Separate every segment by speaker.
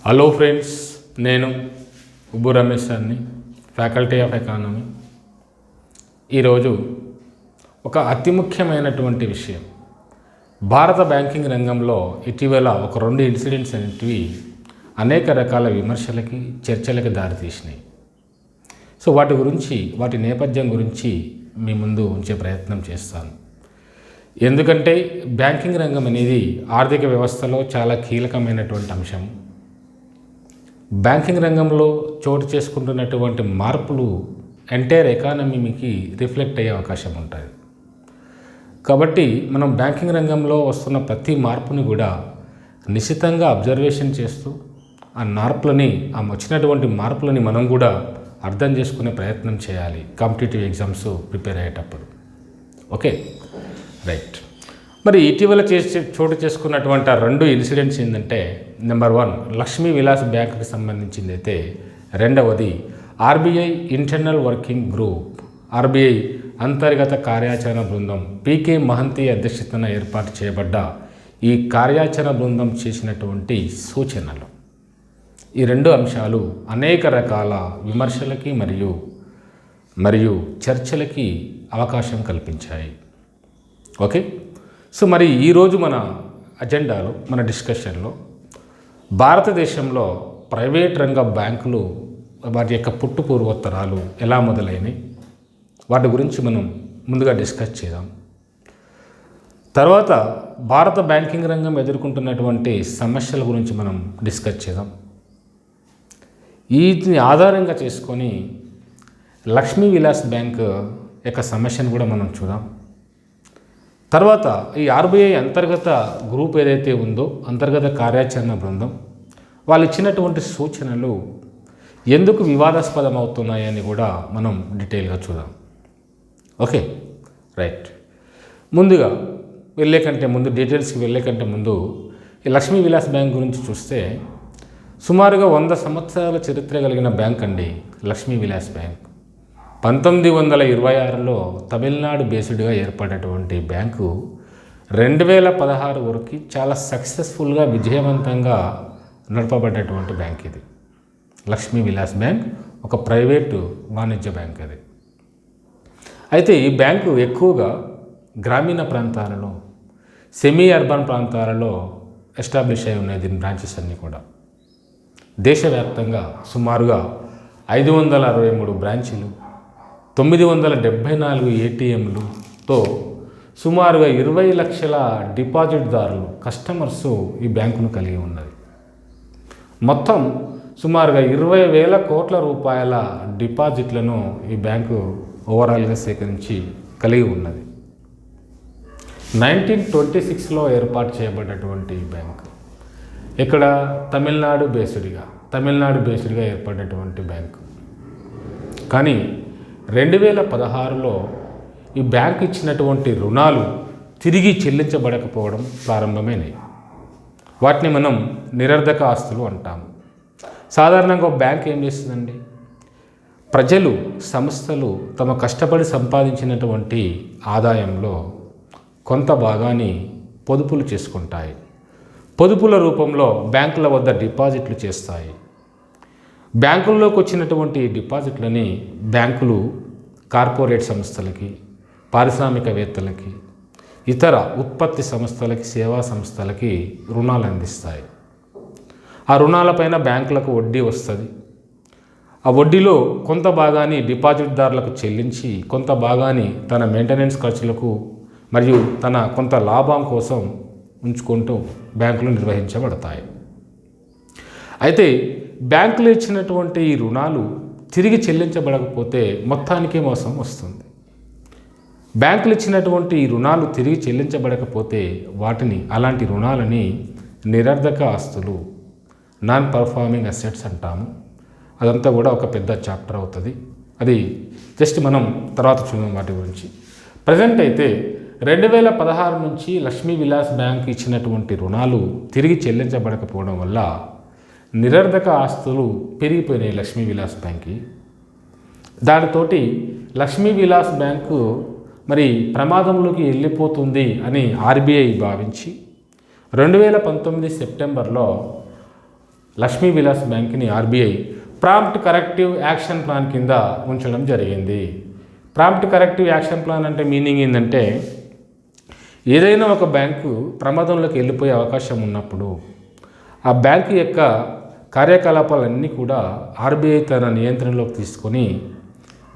Speaker 1: Hello friends, నేను ఉబ్బు రమేష్ సార్ని, faculty of economy. ఈరోజు ఒక అతి ముఖ్యమైనటువంటి విషయం, భారత బ్యాంకింగ్ రంగంలో ఇటీవల ఒక 2 ఇన్సిడెంట్స్ అనేటివి అనేక రకాల విమర్శలకి, చర్చలకి దారితీసినాయి. సో వాటి నేపథ్యం గురించి మీ ముందు ఉంచే ప్రయత్నం చేస్తాను. ఎందుకంటే బ్యాంకింగ్ రంగం అనేది ఆర్థిక వ్యవస్థలో చాలా కీలకమైనటువంటి అంశం. బ్యాంకింగ్ రంగంలో చోటు చేసుకుంటున్నటువంటి మార్పులు ఎంటైర్ ఎకానమీకి రిఫ్లెక్ట్ అయ్యే అవకాశం ఉంటుంది. కాబట్టి మనం బ్యాంకింగ్ రంగంలో వస్తున్న ప్రతి మార్పుని కూడా నిశితంగా అబ్జర్వేషన్ చేస్తూ ఆ వచ్చినటువంటి మార్పులని మనం కూడా అర్థం చేసుకునే ప్రయత్నం చేయాలి కాంపిటేటివ్ ఎగ్జామ్స్ ప్రిపేర్ అయ్యేటప్పుడు. Okay, right. మరి ఇటీవల చోటు చేసుకున్నటువంటి 2 ఇన్సిడెంట్స్ ఏంటంటే, నెంబర్ 1 లక్ష్మీ విలాస్ బ్యాంకుకి సంబంధించింది అయితే, రెండవది RBI internal working group, RBI అంతర్గత కార్యాచరణ బృందం పీకే మహంతి అధ్యక్షతన ఏర్పాటు చేయబడ్డ ఈ కార్యాచరణ బృందం చేసినటువంటి సూచనలు. ఈ 2 అంశాలు అనేక రకాల విమర్శలకి మరియు చర్చలకి అవకాశం కల్పించాయి. ఓకే, సో మరి ఈరోజు మన అజెండాలో, మన డిస్కషన్లో భారతదేశంలో ప్రైవేట్ రంగ బ్యాంకులు వాటి యొక్క పుట్టుపూర్వోత్తరాలు ఎలా మొదలైనవి, వాటి గురించి మనం ముందుగా డిస్కస్ చేద్దాం. తర్వాత భారత బ్యాంకింగ్ రంగం ఎదుర్కొంటున్నటువంటి సమస్యల గురించి మనం డిస్కస్ చేద్దాం. వీటిని ఆధారంగా చేసుకొని లక్ష్మీ విలాస్ బ్యాంక్ యొక్క సమస్యను కూడా మనం చూద్దాం. తర్వాత ఈ ఆర్బీఐ అంతర్గత గ్రూప్ ఏదైతే ఉందో, అంతర్గత కార్యాచరణ బృందం, వాళ్ళు ఇచ్చినటువంటి సూచనలు ఎందుకు వివాదాస్పదం అవుతున్నాయని కూడా మనం డీటెయిల్గా చూద్దాం. Okay, right. ముందుగా డీటెయిల్స్కి వెళ్ళే కంటే ముందు ఈ లక్ష్మీ విలాస్ బ్యాంక్ గురించి చూస్తే, సుమారుగా 100 సంవత్సరాల చరిత్ర కలిగిన బ్యాంక్ అండి లక్ష్మీ విలాస్ బ్యాంక్. 1926లో తమిళనాడు బేస్డ్గా ఏర్పడినటువంటి బ్యాంకు 2016 వరకు చాలా సక్సెస్ఫుల్గా, విజయవంతంగా నడపబడ్డటువంటి బ్యాంక్ ఇది. లక్ష్మీ విలాస్ బ్యాంక్ ఒక ప్రైవేటు వాణిజ్య బ్యాంక్ అది. అయితే ఈ బ్యాంకు ఎక్కువగా గ్రామీణ ప్రాంతాలలో, సెమీ అర్బన్ ప్రాంతాలలో ఎస్టాబ్లిష్ అయి ఉన్నాయి. దీని బ్రాంచెస్ అన్నీ కూడా దేశవ్యాప్తంగా సుమారుగా 563 బ్రాంచీలు, 974 ఏటీఎంలుతో సుమారుగా 20 లక్షల డిపాజిట్దారులు, కస్టమర్స్ ఈ బ్యాంకును కలిగి ఉన్నది. మొత్తం సుమారుగా 20,000 కోట్ల రూపాయల డిపాజిట్లను ఈ బ్యాంకు ఓవరాల్గా సేకరించి కలిగి ఉన్నది. 1926లో ఏర్పాటు చేయబడినటువంటి ఈ బ్యాంకు ఇక్కడ తమిళనాడు బేస్డ్గా ఏర్పడినటువంటి బ్యాంకు. కానీ 2016లో ఈ బ్యాంకు ఇచ్చినటువంటి రుణాలు తిరిగి చెల్లించబడకపోవడం ప్రారంభమైనవి. వాటిని మనం నిరర్ధక ఆస్తులు అంటాము. సాధారణంగా ఒక బ్యాంక్ ఏం చేస్తుందండి, ప్రజలు, సంస్థలు తమ కష్టపడి సంపాదించినటువంటి ఆదాయంలో కొంత భాగాన్ని పొదుపులు చేసుకుంటాయి. పొదుపుల రూపంలో బ్యాంకుల వద్ద డిపాజిట్లు చేస్తాయి. బ్యాంకుల్లోకి వచ్చినటువంటి డిపాజిట్లని బ్యాంకులు కార్పొరేట్ సంస్థలకి, పారిశ్రామికవేత్తలకి, ఇతర ఉత్పత్తి సంస్థలకి, సేవా సంస్థలకి రుణాలు అందిస్తాయి. ఆ రుణాలపైన బ్యాంకులకు వడ్డీ వస్తుంది. ఆ వడ్డీలో కొంత భాగాన్ని డిపాజిట్దారులకు చెల్లించి, కొంత భాగాన్ని తన మెయింటెనెన్స్ ఖర్చులకు మరియు తన కొంత లాభం కోసం ఉంచుకుంటూ బ్యాంకులు నిర్వహించబడతాయి. అయితే బ్యాంకులు ఇచ్చినటువంటి ఈ రుణాలు తిరిగి చెల్లించబడకపోతే మొత్తానికే మోసం వస్తుంది. బ్యాంకులు ఇచ్చినటువంటి ఈ రుణాలు తిరిగి చెల్లించబడకపోతే అలాంటి రుణాలని నిరర్ధక ఆస్తులు, నాన్ పర్ఫార్మింగ్ అసెట్స్ అంటాము. అదంతా కూడా ఒక పెద్ద చాప్టర్ అవుతుంది. అది జస్ట్ మనం తర్వాత చూద్దాం వాటి గురించి. ప్రజెంట్ అయితే 2016 నుంచి లక్ష్మీ విలాస్ బ్యాంక్ ఇచ్చినటువంటి రుణాలు తిరిగి చెల్లించబడకపోవడం వల్ల నిరర్ధక ఆస్తులు పెరిగిపోయినాయి లక్ష్మీ విలాస్ బ్యాంక్కి. దానితోటి లక్ష్మీ విలాస్ బ్యాంకు మరి ప్రమాదంలోకి వెళ్ళిపోతుంది అని ఆర్బీఐ భావించి 2019 సెప్టెంబర్లో లక్ష్మీ విలాస్ బ్యాంక్ని RBI prompt corrective action plan కింద ఉంచడం జరిగింది. ప్రాంప్ట్ కరెక్టివ్ యాక్షన్ ప్లాన్ అంటే మీనింగ్ ఏంటంటే, ఏదైనా ఒక బ్యాంకు ప్రమాదంలోకి వెళ్ళిపోయే అవకాశం ఉన్నప్పుడు ఆ బ్యాంకు యొక్క కార్యకలాపాలన్నీ కూడా ఆర్బీఐ తన నియంత్రణలోకి తీసుకొని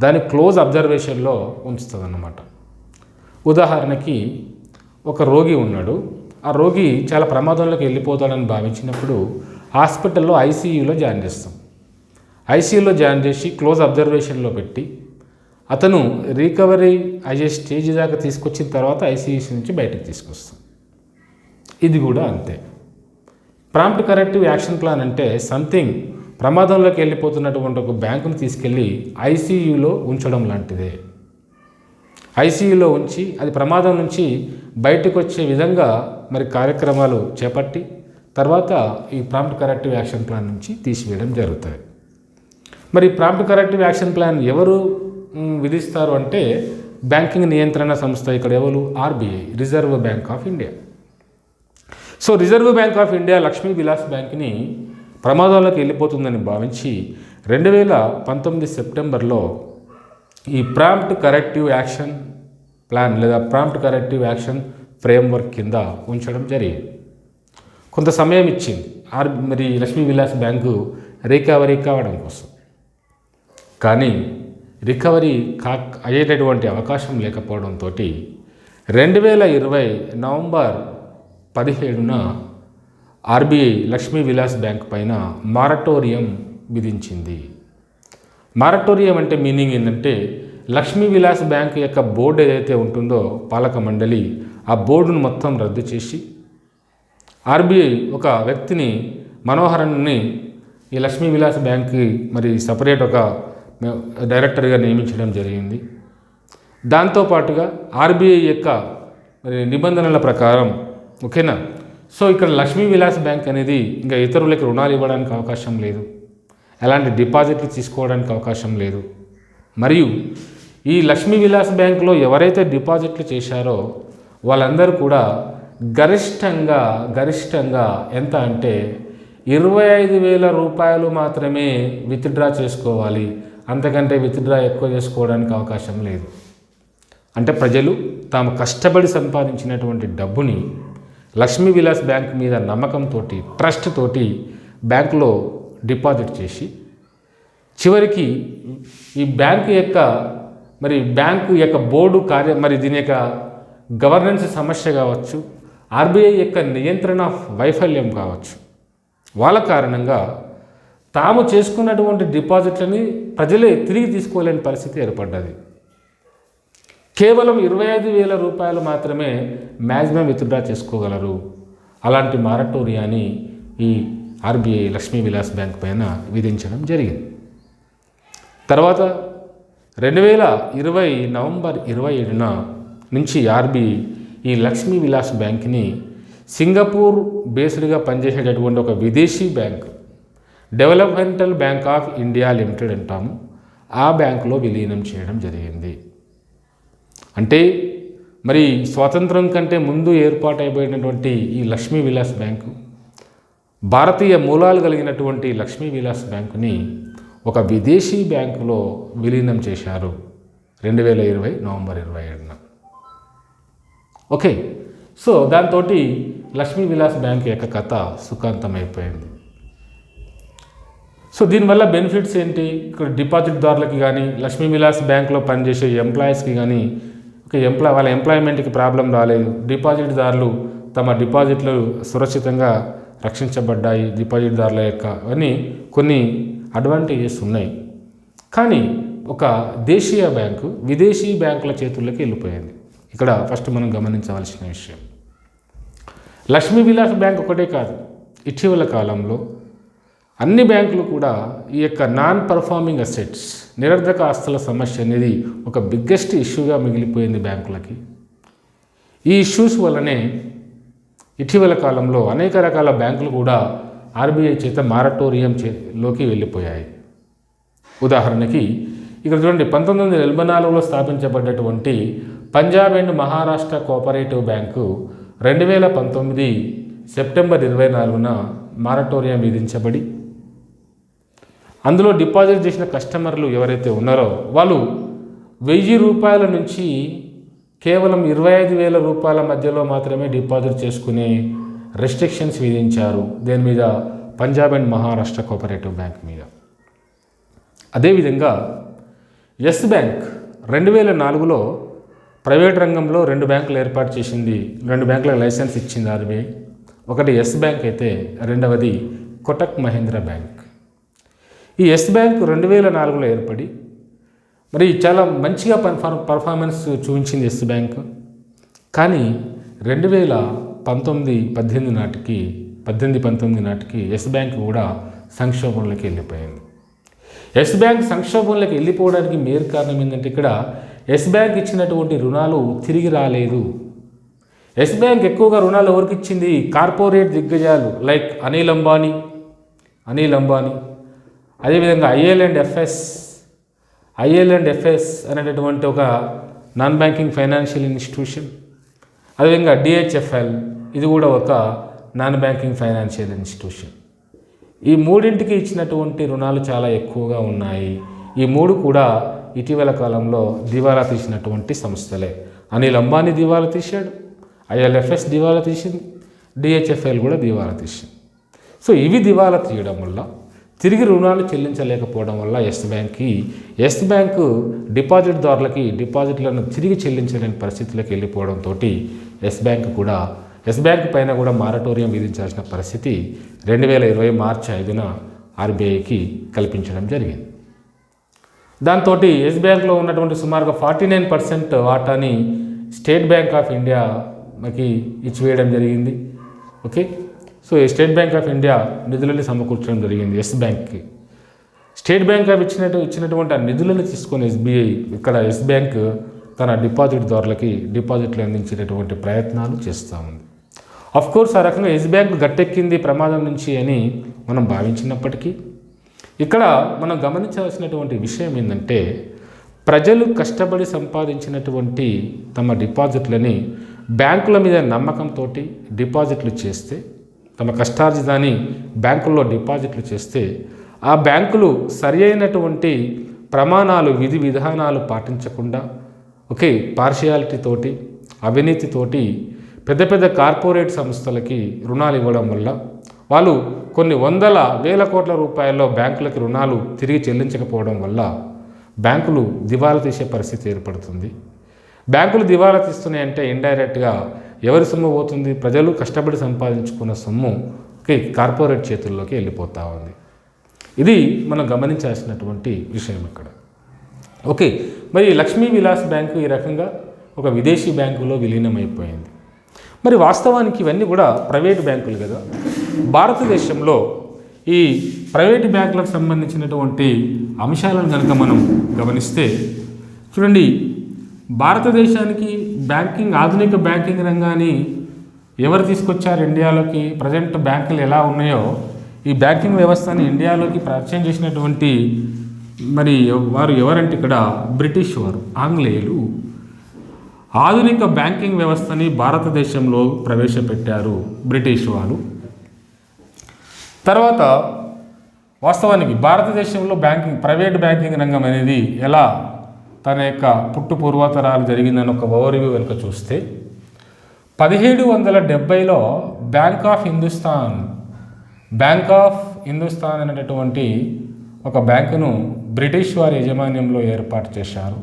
Speaker 1: దాన్ని క్లోజ్ అబ్జర్వేషన్లో ఉంచుతుంది అన్నమాట. ఉదాహరణకి ఒక రోగి ఉన్నాడు, ఆ రోగి చాలా ప్రమాదంలోకి వెళ్ళిపోతాడని భావించినప్పుడు హాస్పిటల్లో ఐసీయూలో జాయిన్ చేస్తాం. ఐసీయూలో జాయిన్ చేసి క్లోజ్ అబ్జర్వేషన్లో పెట్టి అతను రికవరీ అయ్యే స్టేజ్ దాకా తీసుకొచ్చిన తర్వాత ఐసీయూస్ నుంచి బయటకు తీసుకొస్తాం. ఇది కూడా అంతే. ప్రాంప్ట్ కరెక్టివ్ యాక్షన్ ప్లాన్ అంటే సంథింగ్ ప్రమాదంలోకి వెళ్ళిపోతున్నటువంటి ఒక బ్యాంకును తీసుకెళ్ళి ఐసీయూలో ఉంచడం లాంటిదే. ఐసీయూలో ఉంచి అది ప్రమాదం నుంచి బయటకు వచ్చే విధంగా మరి కార్యక్రమాలు చేపట్టి తర్వాత ఈ ప్రాంప్ట్ కరెక్టివ్ యాక్షన్ ప్లాన్ నుంచి తీసివేయడం జరుగుతుంది. మరి ప్రాంప్ట్ కరెక్టివ్ యాక్షన్ ప్లాన్ ఎవరు విధిస్తారు అంటే బ్యాంకింగ్ నియంత్రణ సంస్థ. ఇక్కడ ఎవరు? RBI, reserve bank of India. So reserve bank of India Lakshmi Vilas బ్యాంక్ని ప్రమాదంలోకి వెళ్ళిపోతుందని భావించి 2019 సెప్టెంబర్లో ఈ ప్రాంప్ట్ కరెక్టివ్ యాక్షన్ ప్లాన్ లేదా ప్రాంప్ట్ కరెక్టివ్ యాక్షన్ ఫ్రేమ్వర్క్ కింద ఉంచడం జరిగింది. కొంత సమయం ఇచ్చింది మరి లక్ష్మీ విలాస్ బ్యాంకు రికవరీ కావడం కోసం. కానీ రికవరీ అయ్యేటటువంటి అవకాశం లేకపోవడంతో 2020 నవంబర్ 17న ఆర్బీఐ లక్ష్మీ విలాస్ బ్యాంక్ పైన మారటోరియం విధించింది. మారటోరియం అంటే మీనింగ్ ఏంటంటే, లక్ష్మీ విలాస్ బ్యాంక్ యొక్క బోర్డు ఏదైతే ఉంటుందో పాలక మండలి, ఆ బోర్డును మొత్తం రద్దు చేసి ఆర్బీఐ ఒక వ్యక్తిని, మనోహరన్ని ఈ లక్ష్మీ విలాస్ బ్యాంక్కి మరి సపరేట్ ఒక డైరెక్టర్గా నియమించడం జరిగింది. దాంతోపాటుగా ఆర్బీఐ యొక్క మరి నిబంధనల ప్రకారం, ఓకేనా, సో ఇక్కడ లక్ష్మీ విలాస్ బ్యాంక్ అనేది ఇంకా ఇతరులకు రుణాలు ఇవ్వడానికి అవకాశం లేదు, ఎలాంటి డిపాజిట్లు తీసుకోవడానికి అవకాశం లేదు. మరియు ఈ లక్ష్మీ విలాస్ బ్యాంకులో ఎవరైతే డిపాజిట్లు చేశారో వాళ్ళందరూ కూడా గరిష్టంగా ఎంత అంటే 25,000 రూపాయలు మాత్రమే విత్డ్రా చేసుకోవాలి. అంతకంటే విత్డ్రా ఎక్కువ చేసుకోవడానికి అవకాశం లేదు. అంటే ప్రజలు తాము కష్టపడి సంపాదించినటువంటి డబ్బుని లక్ష్మీ విలాస్ బ్యాంక్ మీద నమ్మకంతో, ట్రస్ట్ తోటి బ్యాంకులో డిపాజిట్ చేసి చివరికి ఈ బ్యాంకు యొక్క బోర్డు మరి దీని యొక్క గవర్నెన్స్ సమస్య కావచ్చు, ఆర్బీఐ యొక్క నియంత్రణ వైఫల్యం కావచ్చు, వాళ్ళ కారణంగా తాము చేసుకున్నటువంటి డిపాజిట్లని ప్రజలే తిరిగి తీసుకోలేని పరిస్థితి ఏర్పడ్డది. కేవలం 25,000 రూపాయలు మాత్రమే మ్యాక్సిమం విత్డ్రా చేసుకోగలరు. అలాంటి మారటోరియాని ఈ ఆర్బీఐ లక్ష్మీ విలాస్ బ్యాంక్ పైన విధించడం జరిగింది. తర్వాత 2020 నవంబర్ 27న నుంచి ఆర్బీఐ ఈ లక్ష్మీ విలాస్ బ్యాంక్ని సింగపూర్ బేస్డ్గా పనిచేసేటటువంటి ఒక విదేశీ bank, developmental bank of India limited అంటాము, ఆ బ్యాంకులో విలీనం చేయడం జరిగింది. అంటే మరి స్వాతంత్రం కంటే ముందు ఏర్పాటైపోయినటువంటి ఈ లక్ష్మీ విలాస్ బ్యాంకు, భారతీయ మూలాలు కలిగినటువంటి లక్ష్మీ విలాస్ బ్యాంకుని ఒక విదేశీ బ్యాంకులో విలీనం చేశారు 2020 నవంబర్ 27న. ఓకే, సో దాంతో లక్ష్మీ విలాస్ బ్యాంక్ యొక్క కథ సుఖాంతమైపోయింది. సో దీనివల్ల బెనిఫిట్స్ ఏంటి? ఇక్కడ డిపాజిట్దారులకి కానీ, లక్ష్మీ విలాస్ బ్యాంక్లో పనిచేసే ఎంప్లాయీస్కి కానీ వాళ్ళ ఎంప్లాయ్మెంట్కి ప్రాబ్లం రాలేదు. డిపాజిట్దారులు తమ డిపాజిట్లు సురక్షితంగా రక్షించబడ్డాయి. డిపాజిట్దారుల యొక్క అని కొన్ని అడ్వాంటేజెస్ ఉన్నాయి. కానీ ఒక దేశీయ బ్యాంకు విదేశీ బ్యాంకుల చేతుల్లోకి వెళ్ళిపోయింది. ఇక్కడ ఫస్ట్ మనం గమనించవలసిన విషయం, లక్ష్మీ విలాస్ బ్యాంక్ ఒకటే కాదు, ఇటీవల కాలంలో అన్ని బ్యాంకులు కూడా ఈ యొక్క నాన్ పర్ఫార్మింగ్ అసెట్స్, నిరర్ధక ఆస్తుల సమస్య అనేది ఒక బిగ్గెస్ట్ ఇష్యూగా మిగిలిపోయింది బ్యాంకులకి. ఈ ఇష్యూస్ వల్లనే ఇటీవల కాలంలో అనేక రకాల బ్యాంకులు కూడా ఆర్బీఐ చేత మారటోరియంలోకి వెళ్ళిపోయాయి. ఉదాహరణకి ఇక్కడ చూడండి, 1984లో స్థాపించబడ్డటువంటి Punjab and Maharashtra cooperative bank 2019 September 24న మారటోరియం విధించబడి అందులో డిపాజిట్ చేసిన కస్టమర్లు ఎవరైతే ఉన్నారో వాళ్ళు 1000 రూపాయల నుంచి కేవలం 25,000 రూపాయల మధ్యలో మాత్రమే డిపాజిట్ చేసుకునే రెస్ట్రిక్షన్స్ విధించారు. దేని మీద? Punjab and Maharashtra cooperative bank మీద. అదేవిధంగా ఎస్ బ్యాంక్ 2004లో ప్రైవేట్ రంగంలో 2 బ్యాంకులు ఏర్పాటు చేసింది. 2 బ్యాంకుల లైసెన్స్ ఇచ్చింది ఆర్బీఐ. ఒకటి ఎస్ బ్యాంక్ అయితే రెండవది కోటక్ మహీంద్రా బ్యాంక్. ఈ ఎస్ బ్యాంక్ 2004లో ఏర్పడి మరి చాలా మంచిగా పర్ఫార్మెన్స్ చూపించింది ఎస్ బ్యాంక్. కానీ 2019 నాటికి ఎస్ బ్యాంక్ కూడా సంక్షోభంలోకి వెళ్ళిపోయింది. ఎస్ బ్యాంక్ సంక్షోభంలోకి వెళ్ళిపోవడానికి మేరు కారణం ఏంటంటే ఇక్కడ ఎస్ బ్యాంక్ ఇచ్చినటువంటి రుణాలు తిరిగి రాలేదు. ఎస్ బ్యాంక్ ఎక్కువగా రుణాలు ఎవరికి ఇచ్చింది? కార్పొరేట్ దిగ్గజాలు లైక్ అనిల్ అంబానీ, అదేవిధంగా ఐఎల్ అండ్ ఎఫ్ఎస్ అనేటటువంటి ఒక నాన్ బ్యాంకింగ్ ఫైనాన్షియల్ ఇన్స్టిట్యూషన్, అదేవిధంగా డిహెచ్ఎఫ్ఎల్, ఇది కూడా ఒక నాన్ బ్యాంకింగ్ ఫైనాన్షియల్ ఇన్స్టిట్యూషన్. ఈ మూడింటికి ఇచ్చినటువంటి రుణాలు చాలా ఎక్కువగా ఉన్నాయి. ఈ 3 కూడా ఇటీవల కాలంలో దివాలా తీసినటువంటి సంస్థలే. అనిల్ అంబానీ దివాలా తీశాడు, ఐఎల్ఎఫ్ఎస్ దివాలా తీసింది, డిహెచ్ఎఫ్ఎల్ కూడా దివాలా తీసింది. సో ఇవి దివాలా తీయడం వల్ల తిరిగి రుణాలు చెల్లించలేకపోవడం వల్ల ఎస్ బ్యాంకు డిపాజిట్దారులకి డిపాజిట్లను తిరిగి చెల్లించలేని పరిస్థితులకు వెళ్ళిపోవడంతో ఎస్ బ్యాంక్ పైన కూడా మారటోరియం విధించాల్సిన పరిస్థితి 2020 మార్చి 5న ఆర్బీఐకి కల్పించడం జరిగింది. దాంతో ఎస్ బ్యాంక్లో ఉన్నటువంటి సుమారుగా 49% వాటాని స్టేట్ బ్యాంక్ ఆఫ్ ఇండియాకి ఇచ్చివేయడం జరిగింది. Okay, so State Bank of India నిధులని సమకూర్చడం జరిగింది ఎస్ బ్యాంక్కి. స్టేట్ బ్యాంక్ ఆఫ్ ఇచ్చినటువంటి ఆ నిధులను తీసుకొని ఎస్ బ్యాంక్ తన డిపాజిట్దారులకి డిపాజిట్లు అందించేటటువంటి ప్రయత్నాలు చేస్తూ ఉంది. కోర్స్ ఆ రకంగా ఎస్ బ్యాంక్ గట్టెక్కింది ప్రమాదం నుంచి అని మనం భావించినప్పటికీ ఇక్కడ మనం గమనించాల్సినటువంటి విషయం ఏంటంటే ప్రజలు కష్టపడి సంపాదించినటువంటి తమ డిపాజిట్లని బ్యాంకుల మీద నమ్మకంతో డిపాజిట్లు చేస్తే, తమ కష్టార్జితాన్ని బ్యాంకుల్లో డిపాజిట్లు చేస్తే ఆ బ్యాంకులు సరి అయినటువంటి ప్రమాణాలు విధి విధానాలు పాటించకుండా పార్షియాలిటీతోటి అవినీతితోటి పెద్ద పెద్ద కార్పొరేట్ సంస్థలకి రుణాలు ఇవ్వడం వల్ల వాళ్ళు కొన్ని వందల వేల కోట్ల రూపాయల్లో బ్యాంకులకి రుణాలు తిరిగి చెల్లించకపోవడం వల్ల బ్యాంకులు దివాలా తీసే పరిస్థితి ఏర్పడుతుంది. బ్యాంకులు దివాలా తీస్తున్నాయంటే ఇండైరెక్ట్గా ఎవరి సొమ్ము పోతుంది? ప్రజలు కష్టపడి సంపాదించుకున్న సొమ్ము కార్పొరేట్ చేతుల్లోకి వెళ్ళిపోతూ ఉంది. ఇది మనం గమనించాల్సినటువంటి విషయం ఇక్కడ. మరి లక్ష్మీ విలాస్ బ్యాంకు ఈ రకంగా ఒక విదేశీ బ్యాంకులో విలీనమైపోయింది. మరి వాస్తవానికి ఇవన్నీ కూడా ప్రైవేట్ బ్యాంకులు కదా. భారతదేశంలో ఈ ప్రైవేట్ బ్యాంకులకు సంబంధించినటువంటి అంశాలను కనుక మనం గమనిస్తే చూడండి, భారతదేశానికి ఆధునిక బ్యాంకింగ్ రంగాన్ని ఎవరు తీసుకొచ్చారు ఇండియాలోకి? ప్రజెంట్ బ్యాంకులు ఎలా ఉన్నాయో ఈ బ్యాంకింగ్ వ్యవస్థని ఇండియాలోకి పరిచయం చేసినటువంటి మరి వారు ఎవరంటే ఇక్కడ బ్రిటిష్ వారు, ఆంగ్లేయులు ఆధునిక బ్యాంకింగ్ వ్యవస్థని భారతదేశంలో ప్రవేశపెట్టారు బ్రిటిష్ వారు. తర్వాత వాస్తవానికి భారతదేశంలో ప్రైవేట్ బ్యాంకింగ్ రంగం అనేది ఎలా తన యొక్క పుట్టు పూర్వతరాలు జరిగిందని ఒక ఓవర్వ్యూ కనుక చూస్తే 1770లో బ్యాంక్ ఆఫ్ హిందుస్థాన్ అనేటటువంటి ఒక బ్యాంకును బ్రిటిష్ వారి యాజమాన్యంలో ఏర్పాటు చేశారు.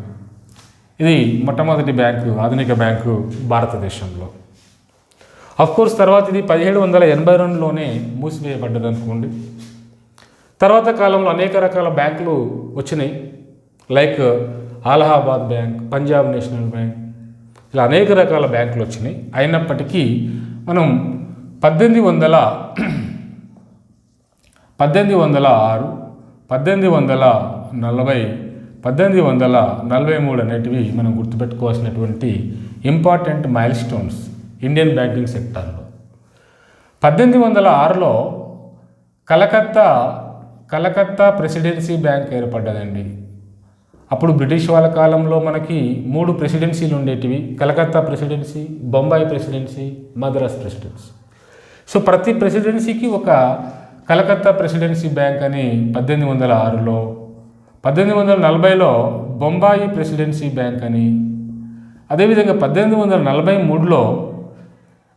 Speaker 1: ఇది మొట్టమొదటి బ్యాంకు, ఆధునిక బ్యాంకు భారతదేశంలో. కోర్స్ తర్వాత ఇది 1782లోనే మూసివేయబడ్డది అనుకోండి. తర్వాత కాలంలో అనేక రకాల బ్యాంకులు వచ్చినాయి, like Allahabad bank, Punjab national bank, ఇలా అనేక రకాల బ్యాంకులు వచ్చినాయి. అయినప్పటికీ మనం 1806, 1840, 1840, 1843 అనేటివి మనం గుర్తుపెట్టుకోవాల్సినటువంటి important milestones Indian banking సెక్టార్లో. 1806లో కలకత్తా ప్రెసిడెన్సీ బ్యాంక్ ఏర్పడ్డదండి. అప్పుడు బ్రిటిష్ వాళ్ళ కాలంలో మనకి 3 ప్రెసిడెన్సీలు ఉండేటివి: Calcutta presidency, Bombay presidency, Madras presidency. So ప్రతి ప్రెసిడెన్సీకి ఒక కలకత్తా ప్రెసిడెన్సీ బ్యాంక్ అని 1806లో, 1840లో బొంబాయి ప్రెసిడెన్సీ బ్యాంక్ అని, అదేవిధంగా 1843లో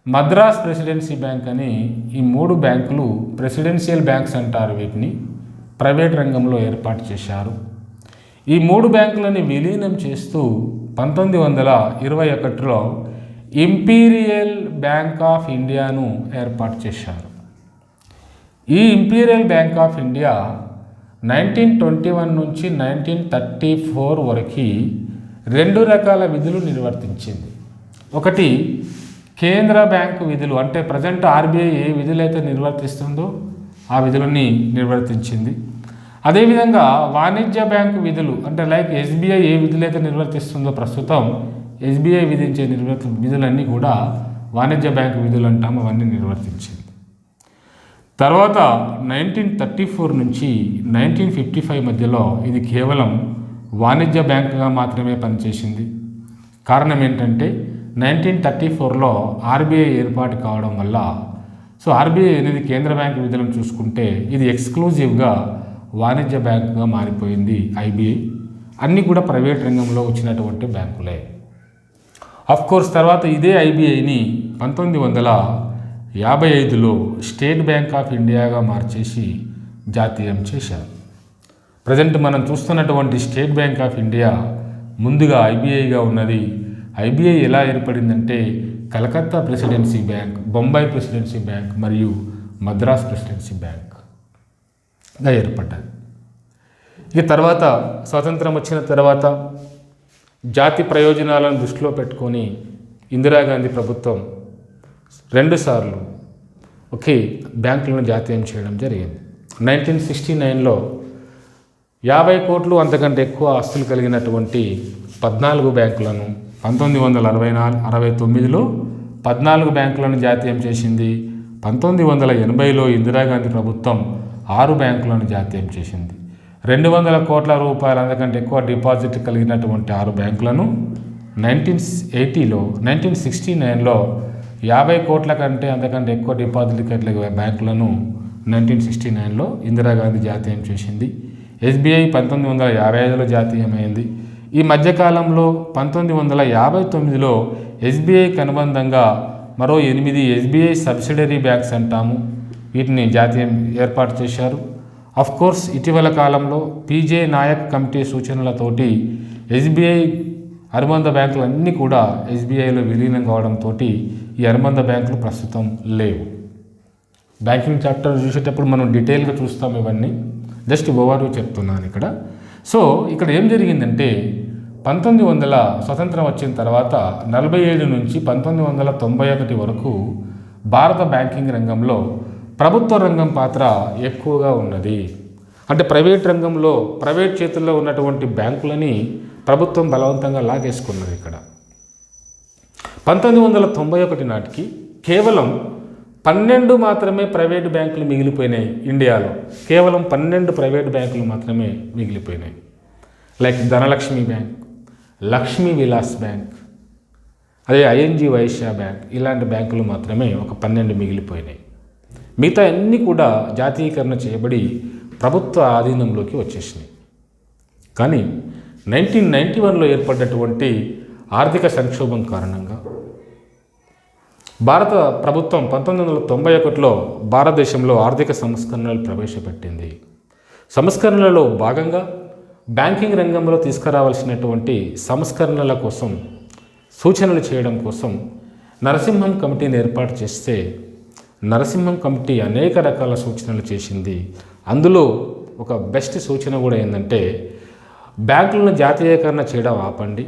Speaker 1: మద్రాస్ ప్రెసిడెన్సీ బ్యాంక్ అని, ఈ 3 బ్యాంకులు ప్రెసిడెన్షియల్ బ్యాంక్స్ అంటారు. వీటిని ప్రైవేట్ రంగంలో ఏర్పాటు చేశారు. ఈ 3 బ్యాంకులని విలీనం చేస్తూ 1921లో ఇంపీరియల్ బ్యాంక్ ఆఫ్ ఇండియాను ఏర్పాటు చేశారు. ఈ ఇంపీరియల్ బ్యాంక్ ఆఫ్ ఇండియా 1921 నుంచి 1934 వరకు 2 రకాల విధులు నిర్వర్తించింది. ఒకటి కేంద్ర బ్యాంకు విధులు, అంటే ప్రజెంట్ ఆర్బీఐ ఏ విధులైతే నిర్వర్తిస్తుందో ఆ విధులని నిర్వర్తించింది. అదేవిధంగా వాణిజ్య బ్యాంకు విధులు, అంటే లైక్ ఎస్బీఐ ఏ విధులైతే నిర్వర్తిస్తుందో ప్రస్తుతం ఎస్బీఐ విధించే విధులన్నీ కూడా వాణిజ్య బ్యాంకు విధులు అంటాము, అవన్నీ నిర్వర్తించింది. తర్వాత 1934 నుంచి 1955 మధ్యలో ఇది కేవలం వాణిజ్య బ్యాంకుగా మాత్రమే పనిచేసింది. కారణం ఏంటంటే 1934లో ఆర్బీఐ ఏర్పాటు కావడం వల్ల, సో ఆర్బీఐ అనేది కేంద్ర బ్యాంకు విధులను చూసుకుంటే ఇది ఎక్స్క్లూజివ్గా వాణిజ్య బ్యాంకుగా మారిపోయింది ఐబీఐ. అన్నీ కూడా ప్రైవేట్ రంగంలో వచ్చినటువంటి బ్యాంకులే. ఆఫ్ కోర్స్ తర్వాత ఇదే ఐబీఐని 1955లో స్టేట్ బ్యాంక్ ఆఫ్ ఇండియాగా మార్చేసి జాతీయం చేశారు. ప్రజెంట్ మనం చూస్తున్నటువంటి స్టేట్ బ్యాంక్ ఆఫ్ ఇండియా ముందుగా ఐబీఐగా ఉన్నది. ఐబీఐ ఎలా ఏర్పడిందంటే Calcutta presidency bank, Bombay presidency bank మరియు మద్రాస్ ప్రెసిడెన్సీ బ్యాంక్గా ఏర్పడ్డది. ఇక తర్వాత స్వాతంత్రం వచ్చిన తర్వాత జాతి ప్రయోజనాలను దృష్టిలో పెట్టుకొని ఇందిరాగాంధీ ప్రభుత్వం 2 సార్లు ఒకే బ్యాంకులను జాతీయం చేయడం జరిగింది. 1969లో 50 కోట్లు అంతకంటే ఎక్కువ ఆస్తులు కలిగినటువంటి 14 బ్యాంకులను, 1969లో 14 బ్యాంకులను జాతీయం చేసింది. 1980లో ఇందిరాగాంధీ ప్రభుత్వం 6 బ్యాంకులను జాతీయం చేసింది. 200 కోట్ల రూపాయలు అంతకంటే ఎక్కువ డిపాజిట్ కలిగినటువంటి 6 బ్యాంకులను 1969లో 50 కోట్ల కంటే అంతకంటే ఎక్కువ డిపాజిట్ కలిగిన బ్యాంకులను 1969లో ఇందిరాగాంధీ జాతీయం చేసింది. ఎస్బీఐ 1955లో జాతీయమైంది. ఈ మధ్యకాలంలో 1959లో ఎస్బీఐకి అనుబంధంగా మరో 8 ఎస్బీఐ సబ్సిడరీ బ్యాంక్స్ అంటాము, వీటిని జాతీయం ఏర్పాటు చేశారు. ఆఫ్ కోర్స్ ఇటీవల కాలంలో పీజే నాయక్ కమిటీ సూచనలతోటి ఎస్బీఐ అనుబంధ బ్యాంకులు అన్నీ కూడా ఎస్బీఐలో విలీనం కావడంతో ఈ అనుబంధ బ్యాంకులు ప్రస్తుతం లేవు. బ్యాంకింగ్ చాప్టర్ చూసేటప్పుడు మనం డీటెయిల్గా చూస్తాం, ఇవన్నీ జస్ట్ ఓవర్వ్యూ చెప్తున్నాను ఇక్కడ. సో ఇక్కడ ఏం జరిగిందంటే 1900 స్వతంత్రం వచ్చిన తర్వాత 47 నుంచి 1991 వరకు భారత బ్యాంకింగ్ రంగంలో ప్రభుత్వ రంగం పాత్ర ఎక్కువగా ఉన్నది. అంటే ప్రైవేట్ రంగంలో ప్రైవేట్ చేతుల్లో ఉన్నటువంటి బ్యాంకులని ప్రభుత్వం బలవంతంగా లాగేసుకున్నది. ఇక్కడ 1991 నాటికి కేవలం 12 మాత్రమే ప్రైవేట్ బ్యాంకులు మిగిలిపోయినాయి. ఇండియాలో కేవలం 12 ప్రైవేట్ బ్యాంకులు మాత్రమే మిగిలిపోయినాయి. Like Dhanlaxmi bank, Lakshmi Vilas bank, అదే ఐఎన్జీ వైశ్య బ్యాంక్, ఇలాంటి బ్యాంకులు మాత్రమే ఒక 12 మిగిలిపోయినాయి. మిగతా అన్నీ కూడా జాతీయకరణ చేయబడి ప్రభుత్వ ఆధీనంలోకి వచ్చేసినాయి. కానీ 1991లో ఏర్పడ్డటువంటి ఆర్థిక సంక్షోభం కారణంగా భారత ప్రభుత్వం 1991లో భారతదేశంలో ఆర్థిక సంస్కరణలు ప్రవేశపెట్టింది. సంస్కరణలలో భాగంగా బ్యాంకింగ్ రంగంలో తీసుకురావాల్సినటువంటి సంస్కరణల కోసం సూచనలు చేయడం కోసం నరసింహన్ కమిటీని ఏర్పాటు చేస్తే నరసింహన్ కమిటీ అనేక రకాల సూచనలు చేసింది. అందులో ఒక బెస్ట్ సూచన కూడా ఏంటంటే బ్యాంకులను జాతీయకరణ చేయడం ఆపండి,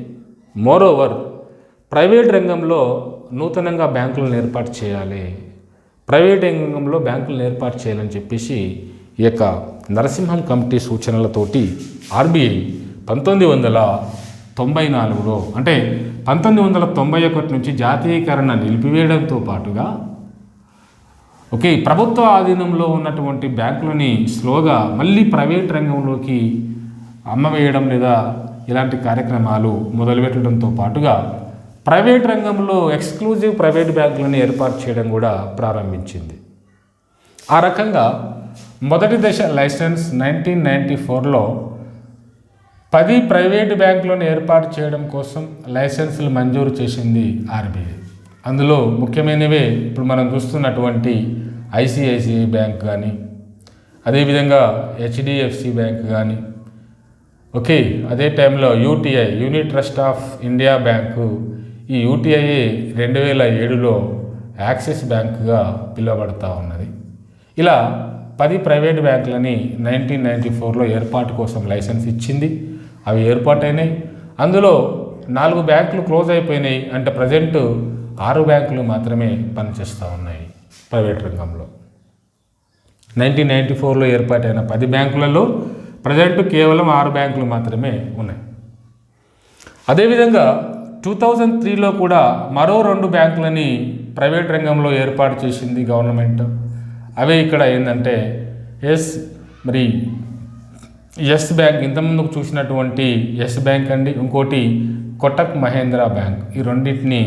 Speaker 1: మోరోవర్ ప్రైవేట్ రంగంలో నూతనంగా బ్యాంకులను ఏర్పాటు చేయాలి, ప్రైవేట్ రంగంలో బ్యాంకులను ఏర్పాటు చేయాలని చెప్పేసి ఈ యొక్క నరసింహన్ కమిటీ సూచనలతోటి ఆర్బీఐ 1994లో అంటే 1991 నుంచి జాతీయకరణ నిలిపివేయడంతో పాటుగా ప్రభుత్వ ఆధీనంలో ఉన్నటువంటి బ్యాంకులని స్లోగా మళ్ళీ ప్రైవేట్ రంగంలోకి అమ్మవేయడం లేదా ఇలాంటి కార్యక్రమాలు మొదలుపెట్టడంతో పాటుగా ప్రైవేట్ రంగంలో ఎక్స్క్లూజివ్ ప్రైవేట్ బ్యాంకులను ఏర్పాటు చేయడం కూడా ప్రారంభించింది. ఆ రకంగా మొదటి దశ లైసెన్స్ 1994లో 10 ప్రైవేటు బ్యాంకులను ఏర్పాటు చేయడం కోసం లైసెన్సులు మంజూరు చేసింది ఆర్బీఐ. అందులో ముఖ్యమైనవే ఇప్పుడు మనం చూస్తున్నటువంటి ఐసిఐసిఐ బ్యాంక్ కానీ, అదేవిధంగా హెచ్డిఎఫ్సి బ్యాంక్ కానీ, ఓకే, అదే టైంలో UTI unit trust of India bank, ఈ యూటీఐ 2007లో యాక్సిస్ బ్యాంకుగా పిలువబడతా ఉన్నది. ఇలా 10 ప్రైవేట్ బ్యాంకులని 1994లో ఏర్పాటు కోసం లైసెన్స్ ఇచ్చింది. అవి ఏర్పాటైనాయి. అందులో 4 బ్యాంకులు క్లోజ్ అయిపోయినాయి. అంటే ప్రజెంట్ 6 బ్యాంకులు మాత్రమే పనిచేస్తూ ఉన్నాయి ప్రైవేట్ రంగంలో. 1994లో ఏర్పాటైన 10 బ్యాంకులలో ప్రజెంట్ కేవలం 6 బ్యాంకులు మాత్రమే ఉన్నాయి. అదేవిధంగా 2003లో కూడా మరో 2 బ్యాంకులని ప్రైవేట్ రంగంలో ఏర్పాటు చేసింది గవర్నమెంట్. అవే ఇక్కడ ఏంటంటే ఎస్ బ్యాంక్, ఇంతకుముందుకు చూసినటువంటి ఎస్ బ్యాంక్ అండి, ఇంకోటి కోటక్ మహేంద్ర బ్యాంక్. ఈ రెండింటిని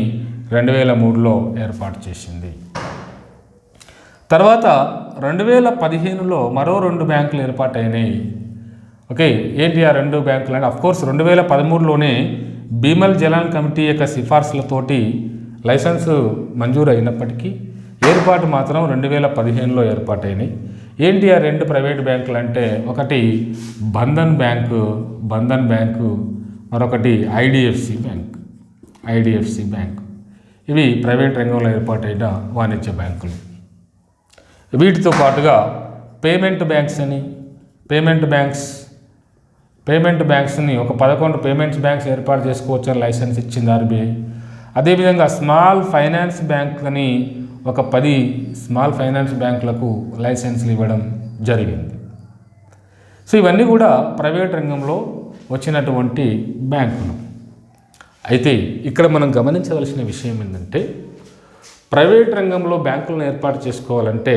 Speaker 1: 2003లో ఏర్పాటు చేసింది. తర్వాత 2015లో మరో 2 బ్యాంకులు ఏర్పాటైనాయి. ఓకే, ఏంటి ఆ 2 బ్యాంకులు అంటే అఫ్కోర్స్ 2013లోనే భీమల్ జలాన్ కమిటీ యొక్క సిఫార్సులతోటి లైసెన్సు మంజూరు అయినప్పటికీ ఏర్పాటు మాత్రం 2015లో ఏర్పాటైనాయి. ఏంటి ఆ 2 ప్రైవేట్ బ్యాంకులు అంటే ఒకటి బంధన్ బ్యాంకు, మరొకటి ఐడిఎఫ్సి బ్యాంక్. ఇవి ప్రైవేట్ రంగంలో ఏర్పాటైన వాణిజ్య బ్యాంకులు. వీటితో పాటుగా పేమెంట్ బ్యాంక్స్ని ఒక 11 పేమెంట్స్ బ్యాంక్స్ ఏర్పాటు చేసుకోవచ్చని లైసెన్స్ ఇచ్చింది ఆర్బీఐ. అదేవిధంగా స్మాల్ ఫైనాన్స్ బ్యాంక్ అని ఒక 10 స్మాల్ ఫైనాన్స్ బ్యాంకులకు లైసెన్స్లు ఇవ్వడం జరిగింది. సో ఇవన్నీ కూడా ప్రైవేట్ రంగంలో వచ్చినటువంటి బ్యాంకులు. అయితే ఇక్కడ మనం గమనించవలసిన విషయం ఏంటంటే ప్రైవేట్ రంగంలో బ్యాంకులను ఏర్పాటు చేసుకోవాలంటే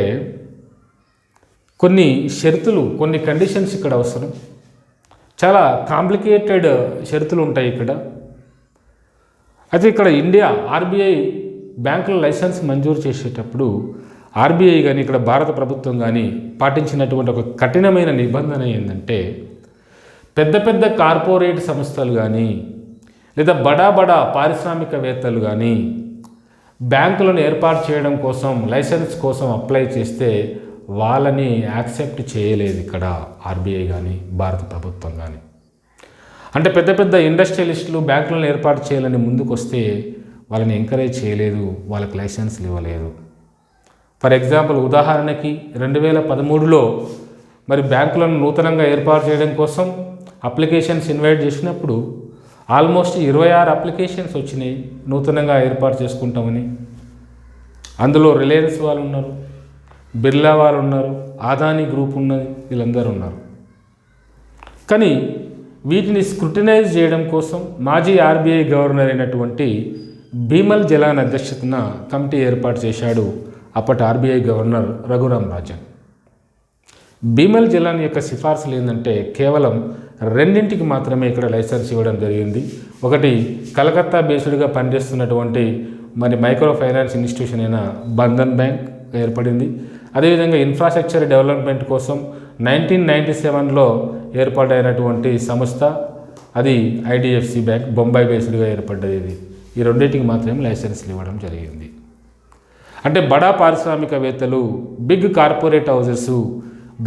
Speaker 1: కొన్ని షరతులు, కొన్ని కండిషన్స్ ఇక్కడ అవసరం. చాలా కాంప్లికేటెడ్ షరతులు ఉంటాయి ఇక్కడ. అయితే ఇక్కడ ఇండియా ఆర్బీఐ బ్యాంకుల లైసెన్స్ మంజూరు చేసేటప్పుడు ఆర్బీఐ కానీ ఇక్కడ భారత ప్రభుత్వం కానీ పాటించినటువంటి ఒక కఠినమైన నిబంధన ఏంటంటే పెద్ద కార్పొరేట్ సంస్థలు కానీ లేదా బడా పారిశ్రామికవేత్తలు కానీ బ్యాంకులను ఏర్పాటు చేయడం కోసం లైసెన్స్ కోసం అప్లై చేస్తే వాళ్ళని యాక్సెప్ట్ చేయలేదు ఇక్కడ ఆర్బీఐ కానీ భారత ప్రభుత్వం కానీ. అంటే పెద్ద ఇండస్ట్రియలిస్టులు బ్యాంకులను ఏర్పాటు చేయాలని ముందుకు వస్తే వాళ్ళని ఎంకరేజ్ చేయలేదు, వాళ్ళకి లైసెన్స్లు ఇవ్వలేదు. ఫర్ ఎగ్జాంపుల్ ఉదాహరణకి 2013లో మరి బ్యాంకులను నూతనంగా ఏర్పాటు చేయడం కోసం అప్లికేషన్స్ ఇన్వైట్ చేసినప్పుడు ఆల్మోస్ట్ 26 అప్లికేషన్స్ వచ్చినాయి నూతనంగా ఏర్పాటు చేసుకుంటామని. అందులో రిలయన్స్ వాళ్ళు ఉన్నారు, బిర్లా వాళ్ళు ఉన్నారు, ఆదానీ గ్రూప్ ఉన్నది, వీళ్ళందరూ ఉన్నారు. కానీ వీటిని స్క్రూటినైజ్ చేయడం కోసం మాజీ ఆర్బీఐ గవర్నర్ అయినటువంటి భీమల్ జలాన్ అధ్యక్షతన కమిటీ ఏర్పాటు చేశాడు అప్పటి ఆర్బీఐ గవర్నర్ రఘురామ్ రాజన్. భీమల్ జలాన్ యొక్క సిఫార్సులు ఏంటంటే కేవలం 2ంటికి మాత్రమే ఇక్కడ లైసెన్స్ ఇవ్వడం జరిగింది. ఒకటి కలకత్తా బేస్డ్గా పనిచేస్తున్నటువంటి మరి మైక్రో ఫైనాన్స్ ఇన్స్టిట్యూషన్ అయిన బంధన్ బ్యాంక్ ఏర్పడింది. అదేవిధంగా ఇన్ఫ్రాస్ట్రక్చర్ డెవలప్మెంట్ కోసం 1997లో ఏర్పాటైనటువంటి సంస్థ అది ఐడిఎఫ్సి బ్యాంక్, బొంబాయి బేస్డ్గా ఏర్పడ్డది. ఇది ఈ 2ంటికి మాత్రమే లైసెన్స్లు ఇవ్వడం జరిగింది. అంటే బడా పారిశ్రామికవేత్తలు, బిగ్ కార్పొరేట్ హౌసెస్